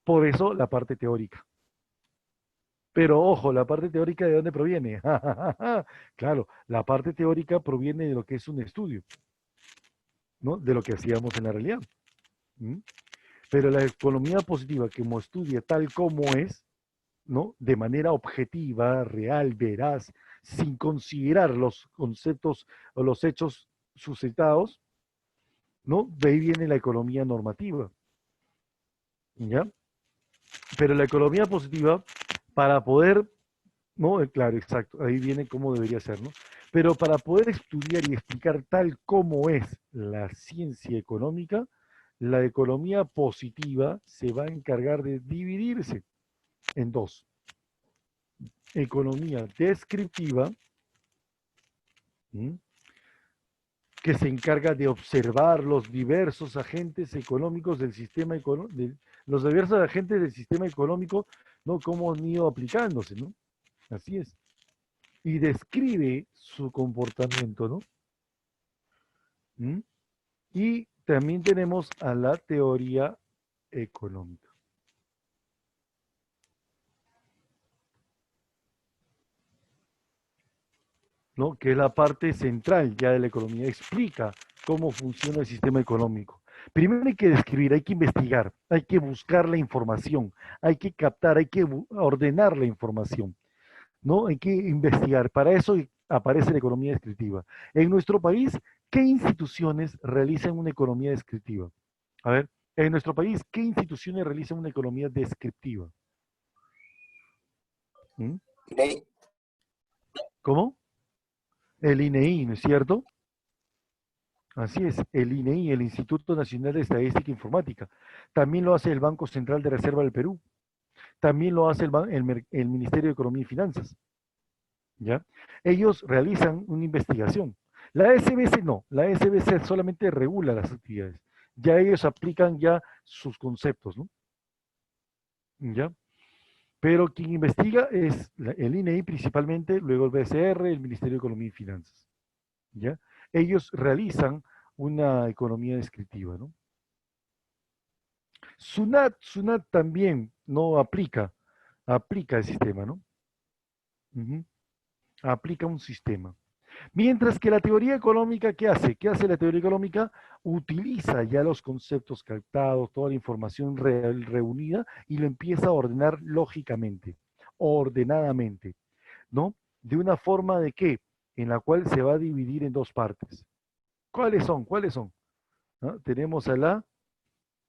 Por eso la parte teórica. Pero ojo, la parte teórica, ¿de dónde proviene? Claro, la parte teórica proviene de lo que es un estudio, ¿no? De lo que hacíamos en la realidad. ¿Mm? Pero la economía positiva, como estudia tal como es, ¿no? De manera objetiva, real, veraz, sin considerar los conceptos o los hechos suscitados, ¿no? De ahí viene la economía normativa, ¿ya? Pero la economía positiva, para poder, ¿no? Claro, exacto, ahí viene cómo debería ser, ¿no? Pero para poder estudiar y explicar tal como es la ciencia económica, la economía positiva se va a encargar de dividirse en dos. Economía descriptiva, ¿m? Que se encarga de observar los diversos agentes económicos del sistema los diversos agentes del sistema económico, ¿no? Cómo han ido aplicándose, ¿no? Así es. Y describe su comportamiento, ¿no? ¿Mm? Y también tenemos a la teoría económica, ¿no? Que es la parte central ya de la economía, explica cómo funciona el sistema económico. Primero hay que describir, hay que investigar, hay que buscar la información, hay que captar, hay que ordenar la información, ¿no? Hay que investigar. Para eso aparece la economía descriptiva. En nuestro país, ¿qué instituciones realizan una economía descriptiva? A ver, en nuestro país, ¿qué instituciones realizan una economía descriptiva? ¿Mm? ¿Cómo? El INEI, ¿no es cierto? Así es, el INEI, el Instituto Nacional de Estadística e Informática. También lo hace el Banco Central de Reserva del Perú. También lo hace el Ministerio de Economía y Finanzas. ¿Ya? Ellos realizan una investigación. La SBC no, la SBC solamente regula las actividades. Ya ellos aplican ya sus conceptos, ¿no? ¿Ya? Pero quien investiga es el INEI principalmente, luego el BCR, el Ministerio de Economía y Finanzas. ¿Ya? Ellos realizan una economía descriptiva, ¿no? SUNAT también no aplica el sistema, ¿no? Ujú. Aplica un sistema. Mientras que la teoría económica, ¿qué hace? ¿Qué hace la teoría económica? Utiliza ya los conceptos captados, toda la información reunida y lo empieza a ordenar lógicamente, ordenadamente, ¿no? De una forma de qué, en la cual se va a dividir en dos partes. ¿Cuáles son? ¿Cuáles son? ¿No? Tenemos a la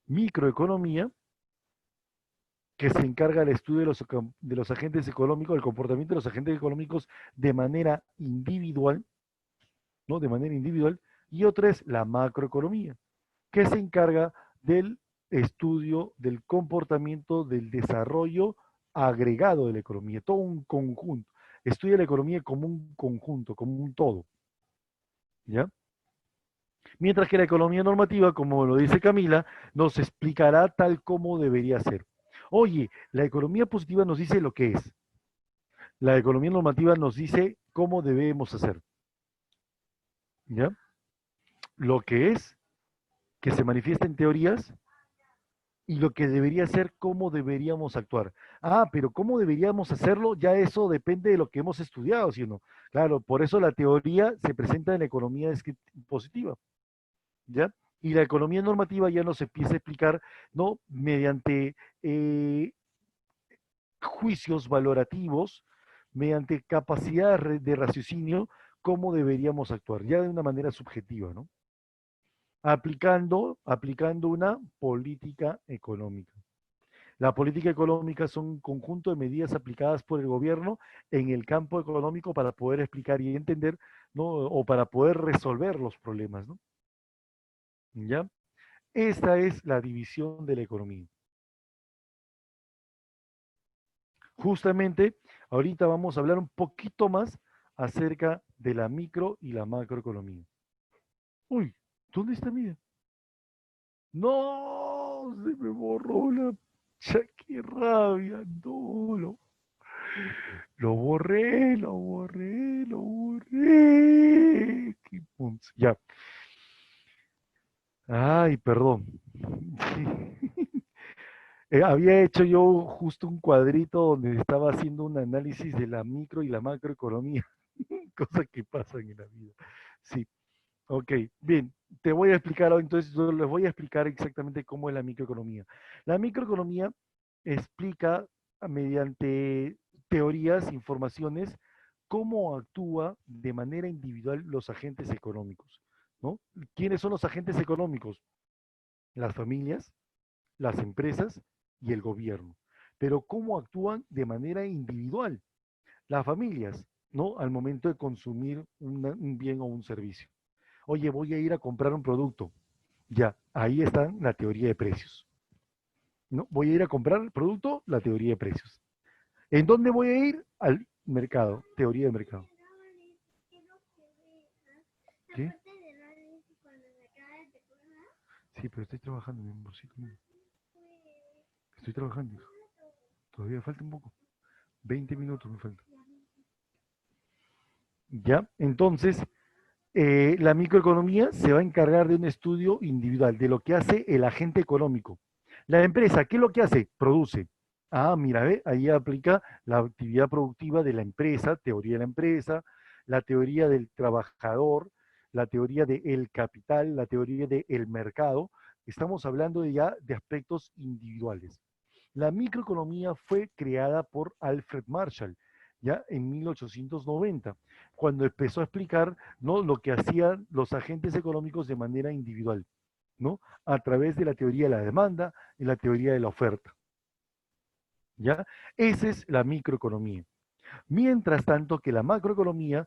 microeconomía que se encarga del estudio de los agentes económicos, del comportamiento de los agentes económicos de manera individual, ¿no? De manera individual, y otra es la macroeconomía, que se encarga del estudio del comportamiento del desarrollo agregado de la economía, todo un conjunto. Estudia la economía como un conjunto, como un todo, ¿ya? Mientras que la economía normativa, como lo dice Camila, nos explicará tal como debería ser. Oye, la economía positiva nos dice lo que es. La economía normativa nos dice cómo debemos hacer. ¿Ya? Lo que es, que se manifiesta en teorías, y lo que debería ser, cómo deberíamos actuar. Ah, pero cómo deberíamos hacerlo, ya eso depende de lo que hemos estudiado, ¿sí o no? Claro, por eso la teoría se presenta en la economía positiva. ¿Ya? Y la economía normativa ya nos empieza a explicar, ¿no? Mediante juicios valorativos, mediante capacidad de raciocinio, cómo deberíamos actuar, ya de una manera subjetiva, ¿no? Aplicando una política económica. La política económica son un conjunto de medidas aplicadas por el gobierno en el campo económico para poder explicar y entender, ¿no? O para poder resolver los problemas, ¿no? ¿Ya? Esta es la división de la economía. Justamente, ahorita vamos a hablar un poquito más acerca de la micro y la macroeconomía. Uy, ¿dónde está Mía? No, se me borró la... ¡Qué rabia! No, lo borré, lo borré, lo borré. ¡Qué punto! Ya. Ay, perdón. Había hecho yo justo un cuadrito donde estaba haciendo un análisis de la micro y la macroeconomía, cosas que pasan en la vida. Sí, ok, bien, te voy a explicar, entonces yo les voy a explicar exactamente cómo es la microeconomía. La microeconomía explica mediante teorías, informaciones, cómo actúa de manera individual los agentes económicos, ¿no? ¿Quiénes son los agentes económicos? Las familias, las empresas y el gobierno. Pero cómo actúan de manera individual las familias, ¿no? Al momento de consumir un bien o un servicio. Oye, voy a ir a comprar un producto. Ya, ahí está la teoría de precios. ¿No? Voy a ir a comprar el producto, la teoría de precios. ¿En dónde voy a ir? Al mercado, teoría de mercado. ¿Qué? Sí, pero estoy trabajando, mi amorcito. Estoy trabajando. Todavía falta un poco. 20 minutos me falta. ¿Ya? Entonces, la microeconomía se va a encargar de un estudio individual, de lo que hace el agente económico. La empresa, ¿qué es lo que hace? Produce. Ah, mira, ve, ahí aplica la actividad productiva de la empresa, teoría de la empresa, la teoría del trabajador, la teoría del capital, la teoría del mercado. Estamos hablando ya de aspectos individuales. La microeconomía fue creada por Alfred Marshall, ya en 1890, cuando empezó a explicar, ¿no?, lo que hacían los agentes económicos de manera individual, ¿no? A través de la teoría de la demanda y la teoría de la oferta. ¿Ya? Esa es la microeconomía. Mientras tanto que la macroeconomía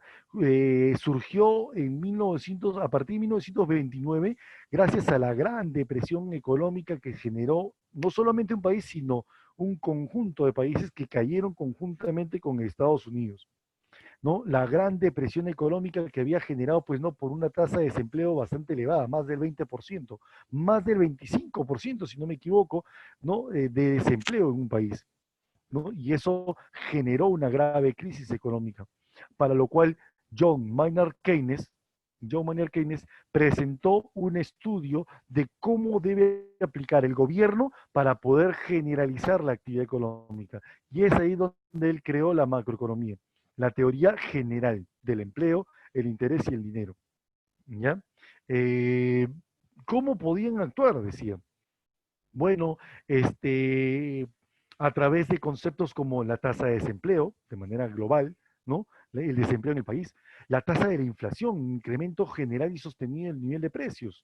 surgió en 1900, a partir de 1929, gracias a la gran depresión económica que generó no solamente un país, sino un conjunto de países que cayeron conjuntamente con Estados Unidos, ¿no? La gran depresión económica que había generado, pues no, por una tasa de desempleo bastante elevada, más del 20%, más del 25%, si no me equivoco, ¿no? De desempleo en un país, ¿no? Y eso generó una grave crisis económica, para lo cual John Maynard Keynes presentó un estudio de cómo debe aplicar el gobierno para poder generalizar la actividad económica. Y es ahí donde él creó la macroeconomía, la teoría general del empleo, el interés y el dinero. ¿Ya? ¿Cómo podían actuar? Decía. Bueno, a través de conceptos como la tasa de desempleo, de manera global, ¿no? El desempleo en el país, la tasa de la inflación, incremento general y sostenido del nivel de precios,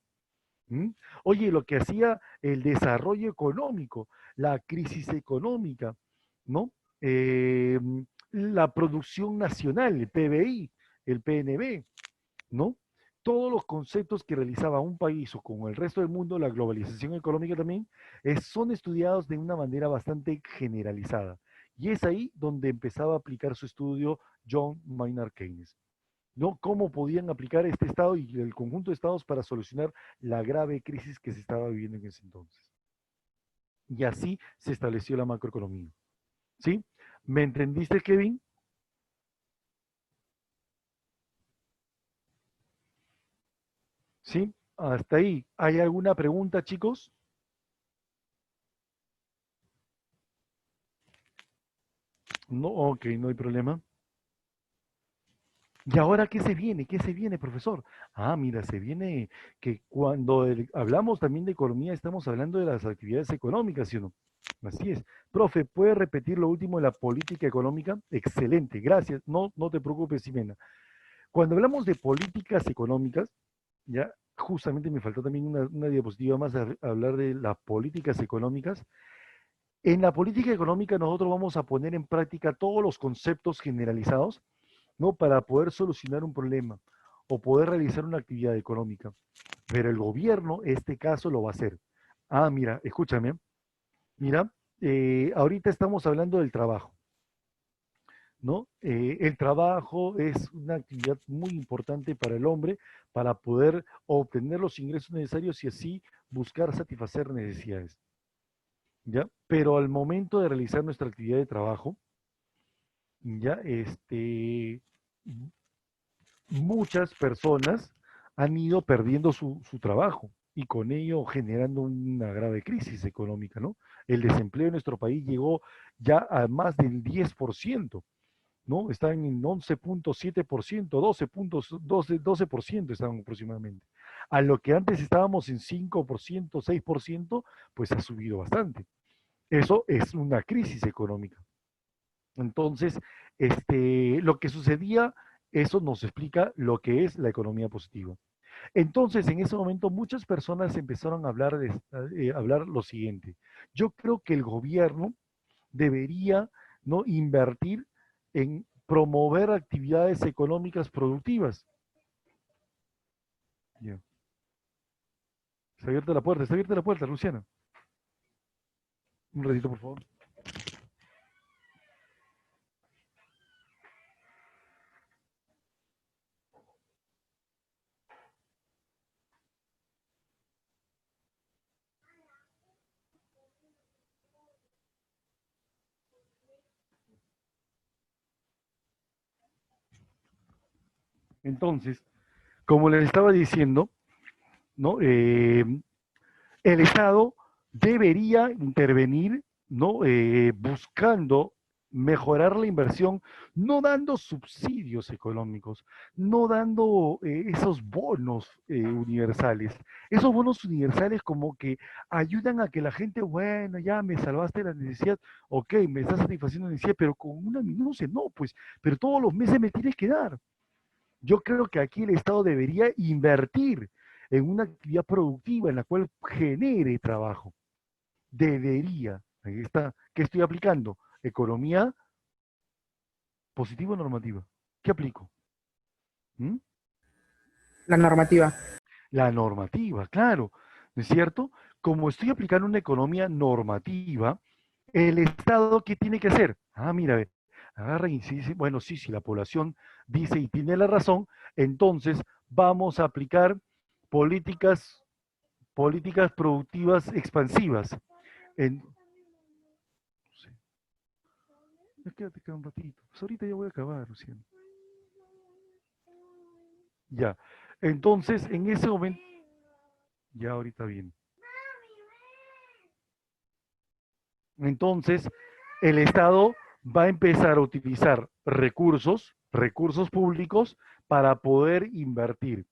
¿Mm? Oye, lo que hacía el desarrollo económico, la crisis económica, ¿no? Eh, la producción nacional, el PBI, el PNB, ¿no? Todos los conceptos que realizaba un país o con el resto del mundo, la globalización económica también, son estudiados de una manera bastante generalizada. Y es ahí donde empezaba a aplicar su estudio John Maynard Keynes. ¿No? Cómo podían aplicar este Estado y el conjunto de Estados para solucionar la grave crisis que se estaba viviendo en ese entonces. Y así se estableció la macroeconomía. ¿Sí? ¿Me entendiste, Kevin? ¿Sí? Hasta ahí. ¿Hay alguna pregunta, chicos? No, ok, no hay problema. ¿Y ahora qué se viene? ¿Qué se viene, profesor? Ah, mira, se viene que cuando hablamos también de economía, estamos hablando de las actividades económicas, ¿sí o no? Así es. Profe, ¿puede repetir lo último de la política económica? Excelente, gracias. No, no te preocupes, Ximena. Cuando hablamos de políticas económicas, ya justamente me faltó también una diapositiva más a hablar de las políticas económicas. En la política económica nosotros vamos a poner en práctica todos los conceptos generalizados, ¿no? Para poder solucionar un problema o poder realizar una actividad económica. Pero el gobierno, este caso, lo va a hacer. Ah, mira, escúchame. Mira, ahorita estamos hablando del trabajo, ¿no? El trabajo es una actividad muy importante para el hombre para poder obtener los ingresos necesarios y así buscar satisfacer necesidades, ¿ya? Pero al momento de realizar nuestra actividad de trabajo, ya, muchas personas han ido perdiendo su trabajo y con ello generando una grave crisis económica, ¿no? El desempleo en nuestro país llegó ya a más del 10%, ¿no? Está en 11.7%, 12% estaban aproximadamente. A lo que antes estábamos en 5%, 6%, pues ha subido bastante. Eso es una crisis económica. Entonces, lo que sucedía, eso nos explica lo que es la economía positiva. Entonces, en ese momento, muchas personas empezaron a hablar lo siguiente. Yo creo que el gobierno debería, ¿no?, invertir en promover actividades económicas productivas. Ya. Está abierta la puerta, Luciana. Un ratito, por favor. Entonces, como les estaba diciendo, ¿no? El Estado debería intervenir, ¿no? Buscando mejorar la inversión, no dando subsidios económicos, no dando esos bonos universales. Esos bonos universales como que ayudan a que la gente, bueno, ya me salvaste la necesidad, ok, me estás satisfaciendo la necesidad, pero con una minucia, no, pues, pero todos los meses me tienes que dar. Yo creo que aquí el Estado debería invertir en una actividad productiva en la cual genere trabajo. Debería. Ahí está. ¿Qué estoy aplicando? Economía positiva o normativa. ¿Qué aplico? ¿Mm? La normativa. La normativa, claro. ¿No es cierto? Como estoy aplicando una economía normativa, el Estado, ¿qué tiene que hacer? Ah, mira, ve, agarra y dice, bueno, sí, si la población dice y tiene la razón, entonces vamos a aplicar políticas, políticas productivas expansivas. En, no sé, ya quédate un ratito. Pues ahorita ya voy a acabar, Luciano. Ya. Entonces, en ese momento, ya ahorita viene. Entonces, el Estado va a empezar a utilizar recursos públicos para poder invertir.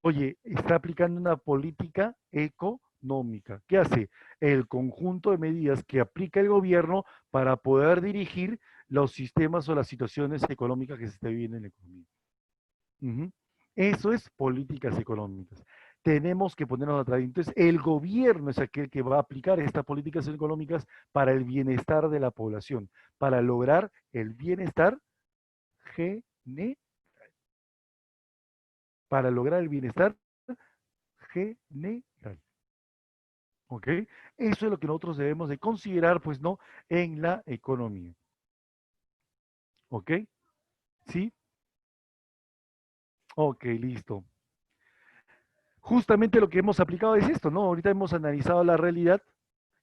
Oye, está aplicando una política económica. ¿Qué hace? El conjunto de medidas que aplica el gobierno para poder dirigir los sistemas o las situaciones económicas que se está viviendo en la economía. Ujú. Eso es políticas económicas. tenemos que ponernos a trabajar. Entonces, el gobierno es aquel que va a aplicar estas políticas económicas para el bienestar de la población, para lograr el bienestar general. Para lograr el bienestar general. ¿Ok? Eso es lo que nosotros debemos de considerar, pues, ¿no? En la economía. ¿Ok? ¿Sí? Ok, listo. Justamente lo que hemos aplicado es esto, ¿no? Ahorita hemos analizado la realidad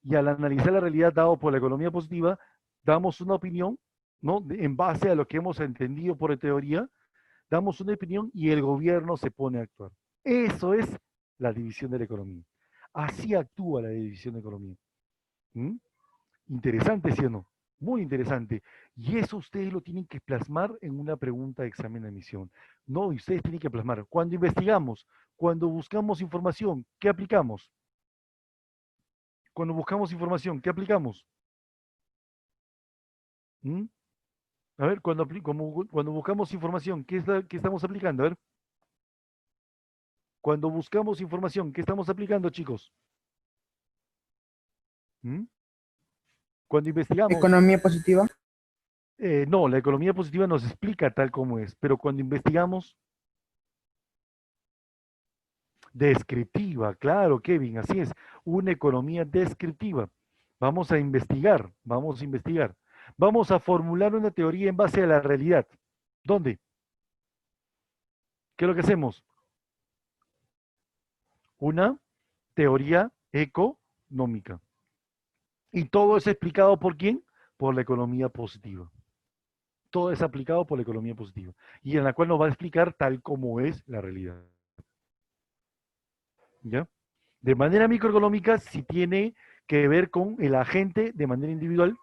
y al analizar la realidad dado por la economía positiva, damos una opinión, ¿no? En base a lo que hemos entendido por teoría, damos una opinión y el gobierno se pone a actuar. Eso es la división de la economía. Así actúa la división de economía. ¿Mm? Interesante, ¿sí o no? Muy interesante. Y eso ustedes lo tienen que plasmar en una pregunta de examen de admisión. No, y ustedes tienen que plasmar. Cuando investigamos, cuando buscamos información, ¿qué aplicamos? Cuando buscamos información, ¿qué aplicamos? ¿Mm? A ver, cuando buscamos información, ¿qué estamos aplicando? A ver, cuando buscamos información, ¿qué estamos aplicando, chicos? ¿Mm? Cuando investigamos, Economía positiva. no, la economía positiva nos explica tal como es, pero cuando investigamos, descriptiva, claro, Kevin, así es, una economía descriptiva. Vamos a investigar, vamos a investigar. Vamos a formular una teoría en base a la realidad. ¿Dónde? ¿Qué es lo que hacemos? Una teoría económica. Y todo es explicado por quién? Por la economía positiva. Todo es aplicado por la economía positiva. Y en la cual nos va a explicar tal como es la realidad. ¿Ya? De manera microeconómica, si tiene que ver con el agente de manera individual,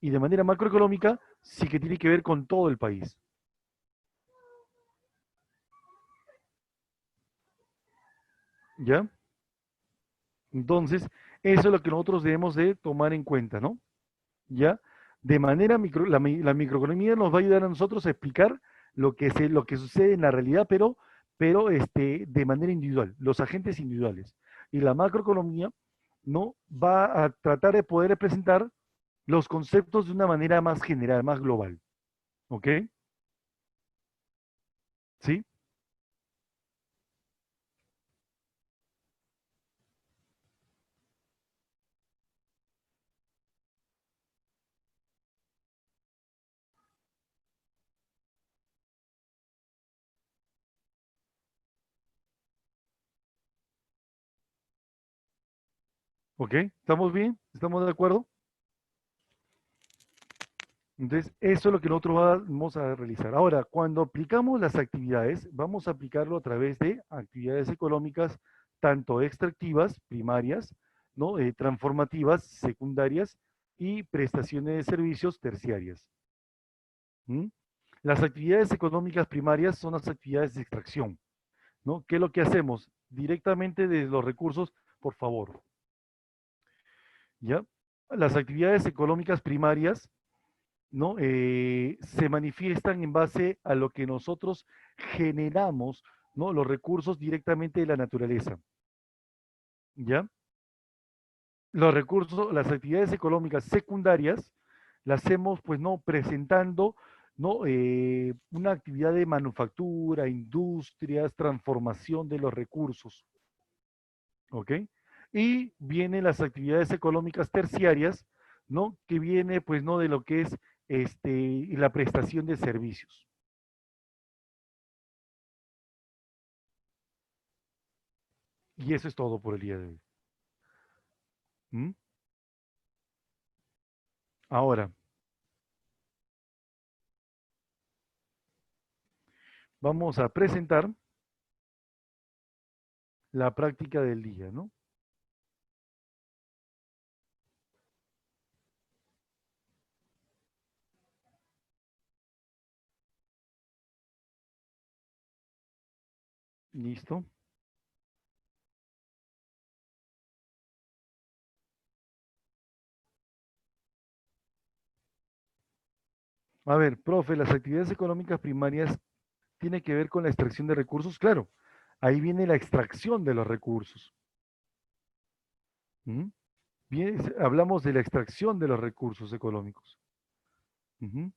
y de manera macroeconómica, sí que tiene que ver con todo el país. ¿Ya? Entonces, eso es lo que nosotros debemos de tomar en cuenta, ¿no? ¿Ya? De manera la microeconomía nos va a ayudar a nosotros a explicar lo que sucede en la realidad, pero de manera individual, los agentes individuales. Y la macroeconomía no va a tratar de poder presentar los conceptos de una manera más general, más global. ¿Ok? ¿Sí? ¿Ok? ¿Estamos bien? ¿Estamos de acuerdo? Entonces, eso es lo que nosotros vamos a realizar. Ahora, cuando aplicamos las actividades, vamos a aplicarlo a través de actividades económicas, tanto extractivas, primarias, ¿no? Transformativas, secundarias, y prestaciones de servicios terciarias. ¿Mm? Las actividades económicas primarias son las actividades de extracción, ¿no? ¿Qué es lo que hacemos? Directamente de los recursos, por favor. ¿Ya? Las actividades económicas primarias, ¿no? Se manifiestan en base a lo que nosotros generamos, ¿no? Los recursos directamente de la naturaleza, ¿ya? Los recursos, las actividades económicas secundarias, las hacemos, pues, ¿no? Presentando, ¿no? Una actividad de manufactura, industrias, transformación de los recursos, ¿ok? Y vienen las actividades económicas terciarias, ¿no? Que viene, pues, ¿no? De lo que es la prestación de servicios. Y eso es todo por el día de hoy. ¿Mm? Ahora, vamos a presentar la práctica del día, ¿no? Listo. A ver, profe, las actividades económicas primarias tienen que ver con la extracción de recursos, claro. Ahí viene la extracción de los recursos. ¿Mm? Hablamos de la extracción de los recursos económicos. Ujú.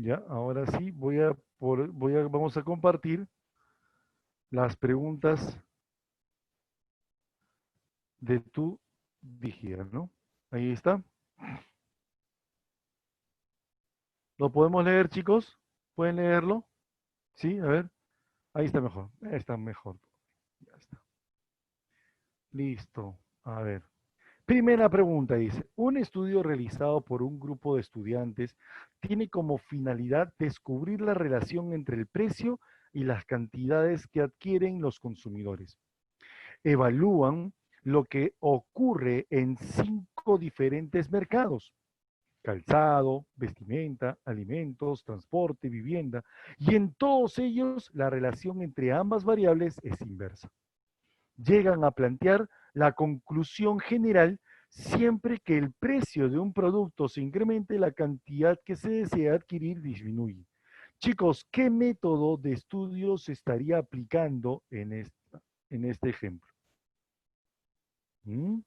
Ya, ahora sí, vamos a compartir las preguntas de tu vigía, ¿no? Ahí está. ¿Lo podemos leer, chicos? ¿Pueden leerlo? Sí, a ver. Ahí está mejor. Está mejor. Ya está. Listo. A ver. Primera pregunta dice, un estudio realizado por un grupo de estudiantes tiene como finalidad descubrir la relación entre el precio y las cantidades que adquieren los consumidores. Evalúan lo que ocurre en 5 diferentes mercados: calzado, vestimenta, alimentos, transporte, vivienda, y en todos ellos la relación entre ambas variables es inversa. Llegan a plantear la conclusión general: siempre que el precio de un producto se incremente, la cantidad que se desea adquirir disminuye. Chicos, ¿qué método de estudio se estaría aplicando en este ejemplo? ¿Mm?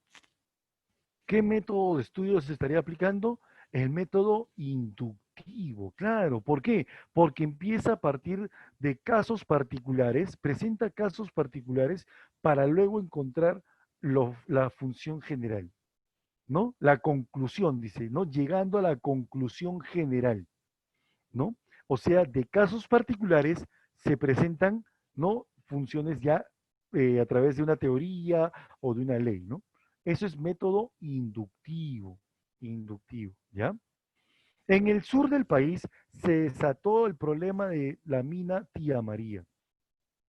¿Qué método de estudio se estaría aplicando? El método inductivo, claro. ¿Por qué? Porque empieza a partir de casos particulares, presenta casos particulares para luego encontrar la función general, ¿no? La conclusión, dice, ¿no? Llegando a la conclusión general, ¿no? O sea, de casos particulares se presentan, ¿no? Funciones ya a través de una teoría o de una ley, ¿no? Eso es método inductivo, ¿ya? En el sur del país se desató el problema de la mina Tía María.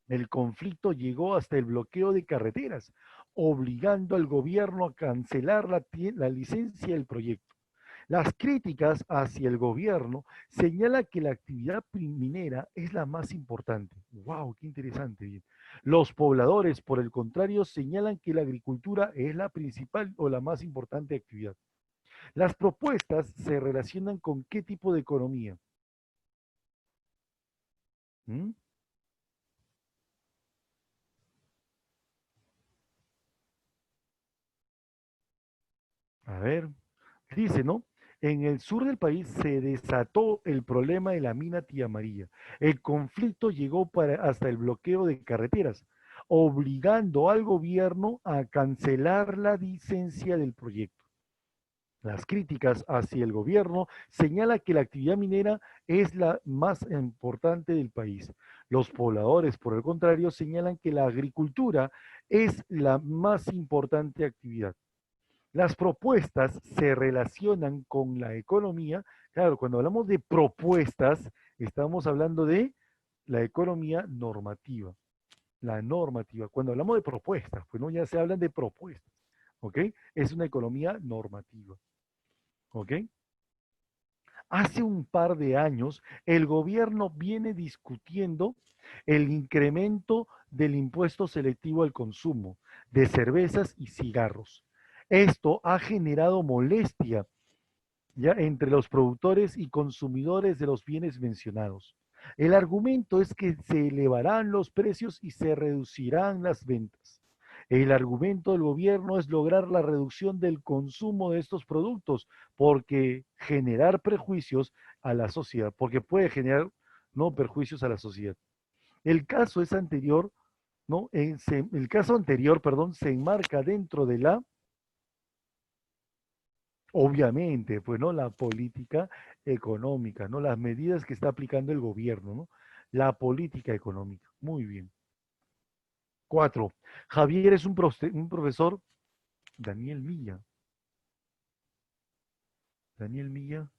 El conflicto llegó hasta el bloqueo de carreteras, obligando al gobierno a cancelar la licencia del proyecto. Las críticas hacia el gobierno señalan que la actividad minera es la más importante. ¡Wow! ¡Qué interesante! Bien. Los pobladores, por el contrario, señalan que la agricultura es la principal o la más importante actividad. Las propuestas se relacionan con qué tipo de economía. ¿Mm? A ver, dice, ¿no? En el sur del país se desató el problema de la mina Tía María. El conflicto llegó hasta el bloqueo de carreteras, obligando al gobierno a cancelar la licencia del proyecto. Las críticas hacia el gobierno señalan que la actividad minera es la más importante del país. Los pobladores, por el contrario, señalan que la agricultura es la más importante actividad. Las propuestas se relacionan con la economía. Claro, cuando hablamos de propuestas, estamos hablando de la economía normativa. La normativa. Cuando hablamos de propuestas, pues no, ya se hablan de propuestas. ¿Ok? Es una economía normativa. ¿Ok? Hace un par de años, el gobierno viene discutiendo el incremento del impuesto selectivo al consumo de cervezas y cigarros. Esto ha generado molestia ya entre los productores y consumidores de los bienes mencionados. El argumento es que se elevarán los precios y se reducirán las ventas. El argumento del gobierno es lograr la reducción del consumo de estos productos, porque generar prejuicios a la sociedad, porque puede generar no perjuicios a la sociedad. El caso es anterior, ¿no? El caso anterior, perdón, se enmarca dentro de la, obviamente, pues, ¿no? La política económica, ¿no? Las medidas que está aplicando el gobierno, ¿no? La política económica. Muy bien. 4. Javier es un profesor, Daniel Milla. Daniel Milla.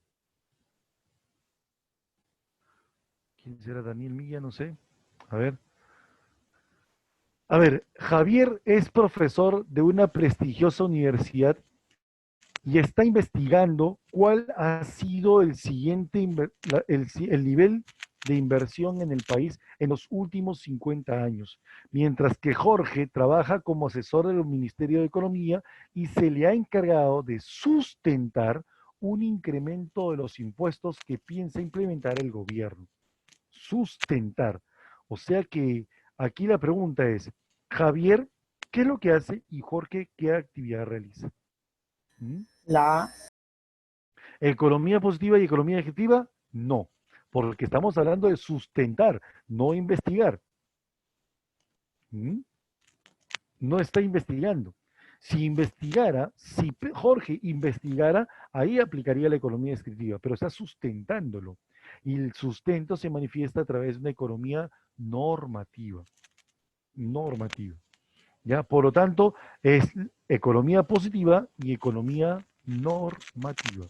¿Quién será Daniel Milla? No sé. A ver. A ver, Javier es profesor de una prestigiosa universidad y está investigando cuál ha sido el siguiente, el nivel de inversión en el país en los últimos 50 años, mientras que Jorge trabaja como asesor del Ministerio de Economía y se le ha encargado de sustentar un incremento de los impuestos que piensa implementar el gobierno. Sustentar. O sea que aquí la pregunta es, Javier, ¿qué es lo que hace? Y Jorge, ¿qué actividad realiza? ¿Mm? La A. ¿Economía positiva y economía objetiva? No, porque estamos hablando de sustentar, no investigar. ¿Mm? No está investigando. Si investigara, si Jorge investigara, ahí aplicaría la economía descriptiva, pero está sustentándolo. Y el sustento se manifiesta a través de una economía normativa. Normativa. ¿Ya? Por lo tanto, es economía positiva y economía normativa.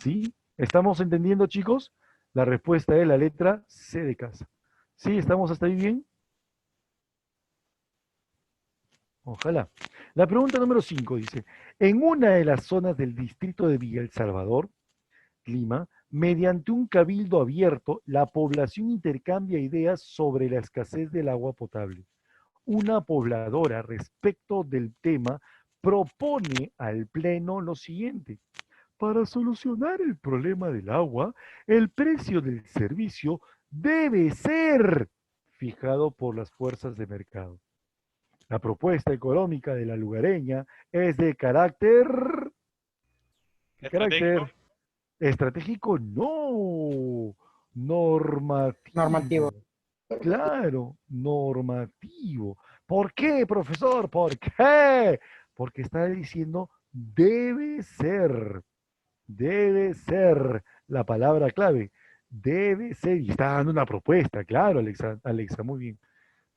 ¿Sí? ¿Estamos entendiendo, chicos? La respuesta es la letra C de casa. ¿Sí? ¿Estamos hasta ahí bien? Ojalá. La pregunta número 5 dice, en una de las zonas del distrito de Villa El Salvador, Lima, mediante un cabildo abierto, la población intercambia ideas sobre la escasez del agua potable. Una pobladora respecto del tema propone al Pleno lo siguiente. Para solucionar el problema del agua, el precio del servicio debe ser fijado por las fuerzas de mercado. La propuesta económica de la lugareña es de carácter... ¿Qué Estratégico. carácter? Estratégico, no. Normativo. Normativo. Claro, normativo. ¿Por qué, profesor? ¿Por qué? Porque está diciendo debe ser la palabra clave, debe ser, y está dando una propuesta, claro, Alexa, muy bien,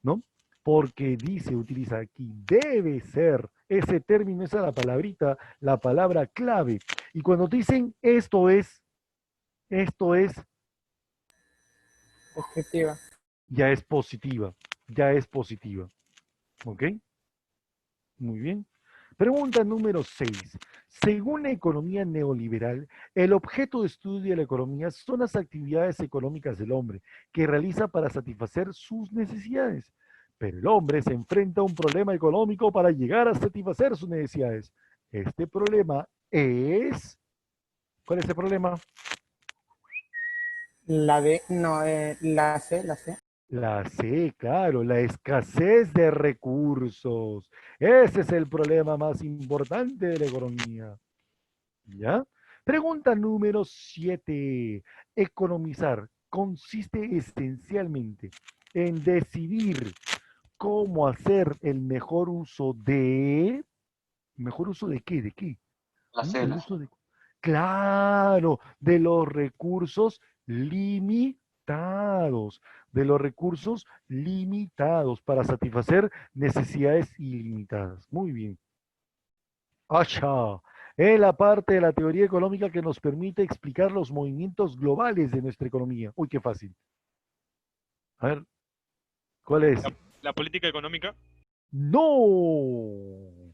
¿no? Porque dice, utiliza aquí, debe ser, ese término, esa es la palabrita, la palabra clave. Y cuando te dicen esto es, Descriptiva. ya es positiva, ya es positiva. ¿Ok? Muy bien. Pregunta número 6. Según la economía neoliberal, el objeto de estudio de la economía son las actividades económicas del hombre que realiza para satisfacer sus necesidades. Pero el hombre se enfrenta a un problema económico para llegar a satisfacer sus necesidades. Este problema es... ¿Cuál es el problema? La D, no, la C, la C. La C, claro, la escasez de recursos. Ese es el problema más importante de la economía. ¿Ya? Pregunta número 7. Economizar consiste esencialmente en decidir cómo hacer el mejor uso de... ¿Mejor uso de qué? ¿De qué? El uso de... Claro, de los recursos limitados, de los recursos limitados para satisfacer necesidades ilimitadas. Muy bien. Acha, es la parte de la teoría económica que nos permite explicar los movimientos globales de nuestra economía. Uy, qué fácil. A ver, ¿cuál es? La política económica. No.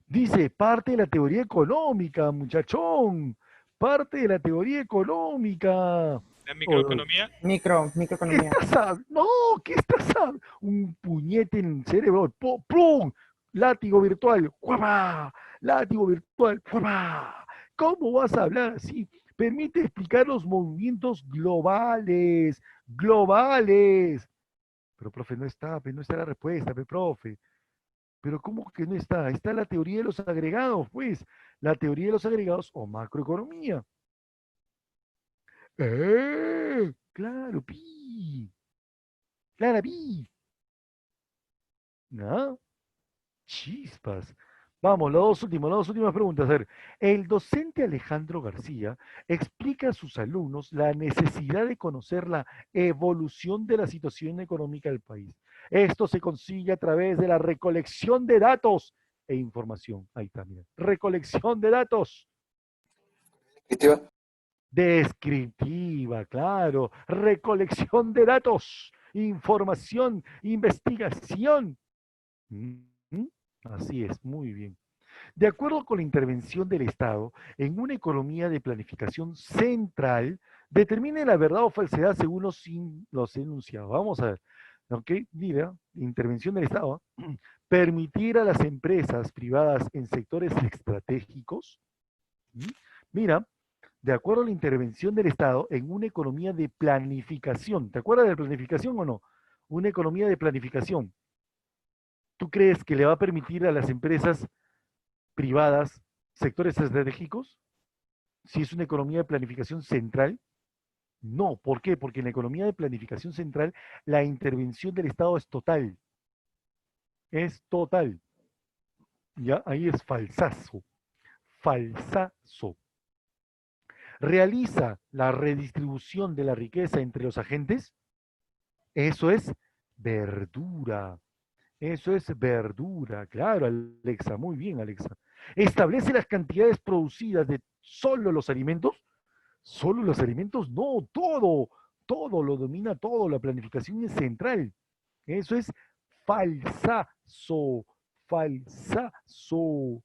Dice, parte de la teoría económica, muchachón. Parte de la teoría económica. La microeconomía. ¿Qué Microeconomía. estás sabiendo? No, ¿qué estás sabiendo? Un puñete en el cerebro. ¡Plum! Látigo virtual. ¡Guapa! Látigo virtual. ¡Guapa! ¿Cómo vas a hablar así? Permite explicar los movimientos globales. Globales. Pero, profe, no está la respuesta, profe. Pero ¿cómo que no está? Está la teoría de los agregados, pues. La teoría de los agregados o macroeconomía. Claro, pi. Clara, pi. ¿No? Chispas. Vamos, las dos últimas preguntas. A ver, el docente Alejandro García explica a sus alumnos la necesidad de conocer la evolución de la situación económica del país. Esto se consigue a través de la recolección de datos e información. Ahí está, mira. Recolección de datos. Descriptiva. Descriptiva, claro. Recolección de datos, información, investigación. ¿Mm? Así es, muy bien. De acuerdo con la intervención del Estado en una economía de planificación central, determine la verdad o falsedad según los enunciados. Vamos a ver. ¿Ok? Mira, intervención del Estado. Permitir a las empresas privadas en sectores estratégicos. ¿Mm? Mira, de acuerdo a la intervención del Estado en una economía de planificación. ¿Te acuerdas de planificación o no? Una economía de planificación. ¿Tú crees que le va a permitir a las empresas privadas sectores estratégicos? Si es una economía de planificación central. No, ¿por qué? Porque en la economía de planificación central la intervención del Estado es total. Es total. Ya, ahí es falsazo. Falsazo. Realiza la redistribución de la riqueza entre los agentes. Eso es verdura. Eso es verdura. Claro, Alexa. Muy bien, Alexa. Establece las cantidades producidas de solo los alimentos. Solo los alimentos, no, todo. Todo lo domina todo. La planificación es central. Eso es falsazo. Falsazo.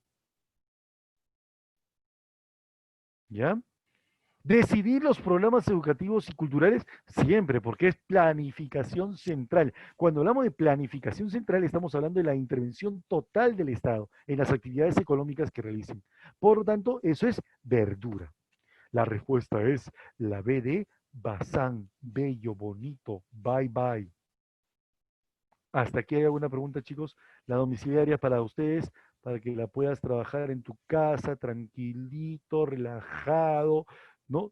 ¿Ya? Decidir los programas educativos y culturales siempre, porque es planificación central. Cuando hablamos de planificación central, estamos hablando de la intervención total del Estado en las actividades económicas que realicen. Por lo tanto, eso es verdura. La respuesta es la B de Bazán, bello, bonito, bye bye. Hasta aquí hay alguna pregunta, chicos. La domiciliaria para ustedes, para que la puedas trabajar en tu casa, tranquilito, relajado, ¿no?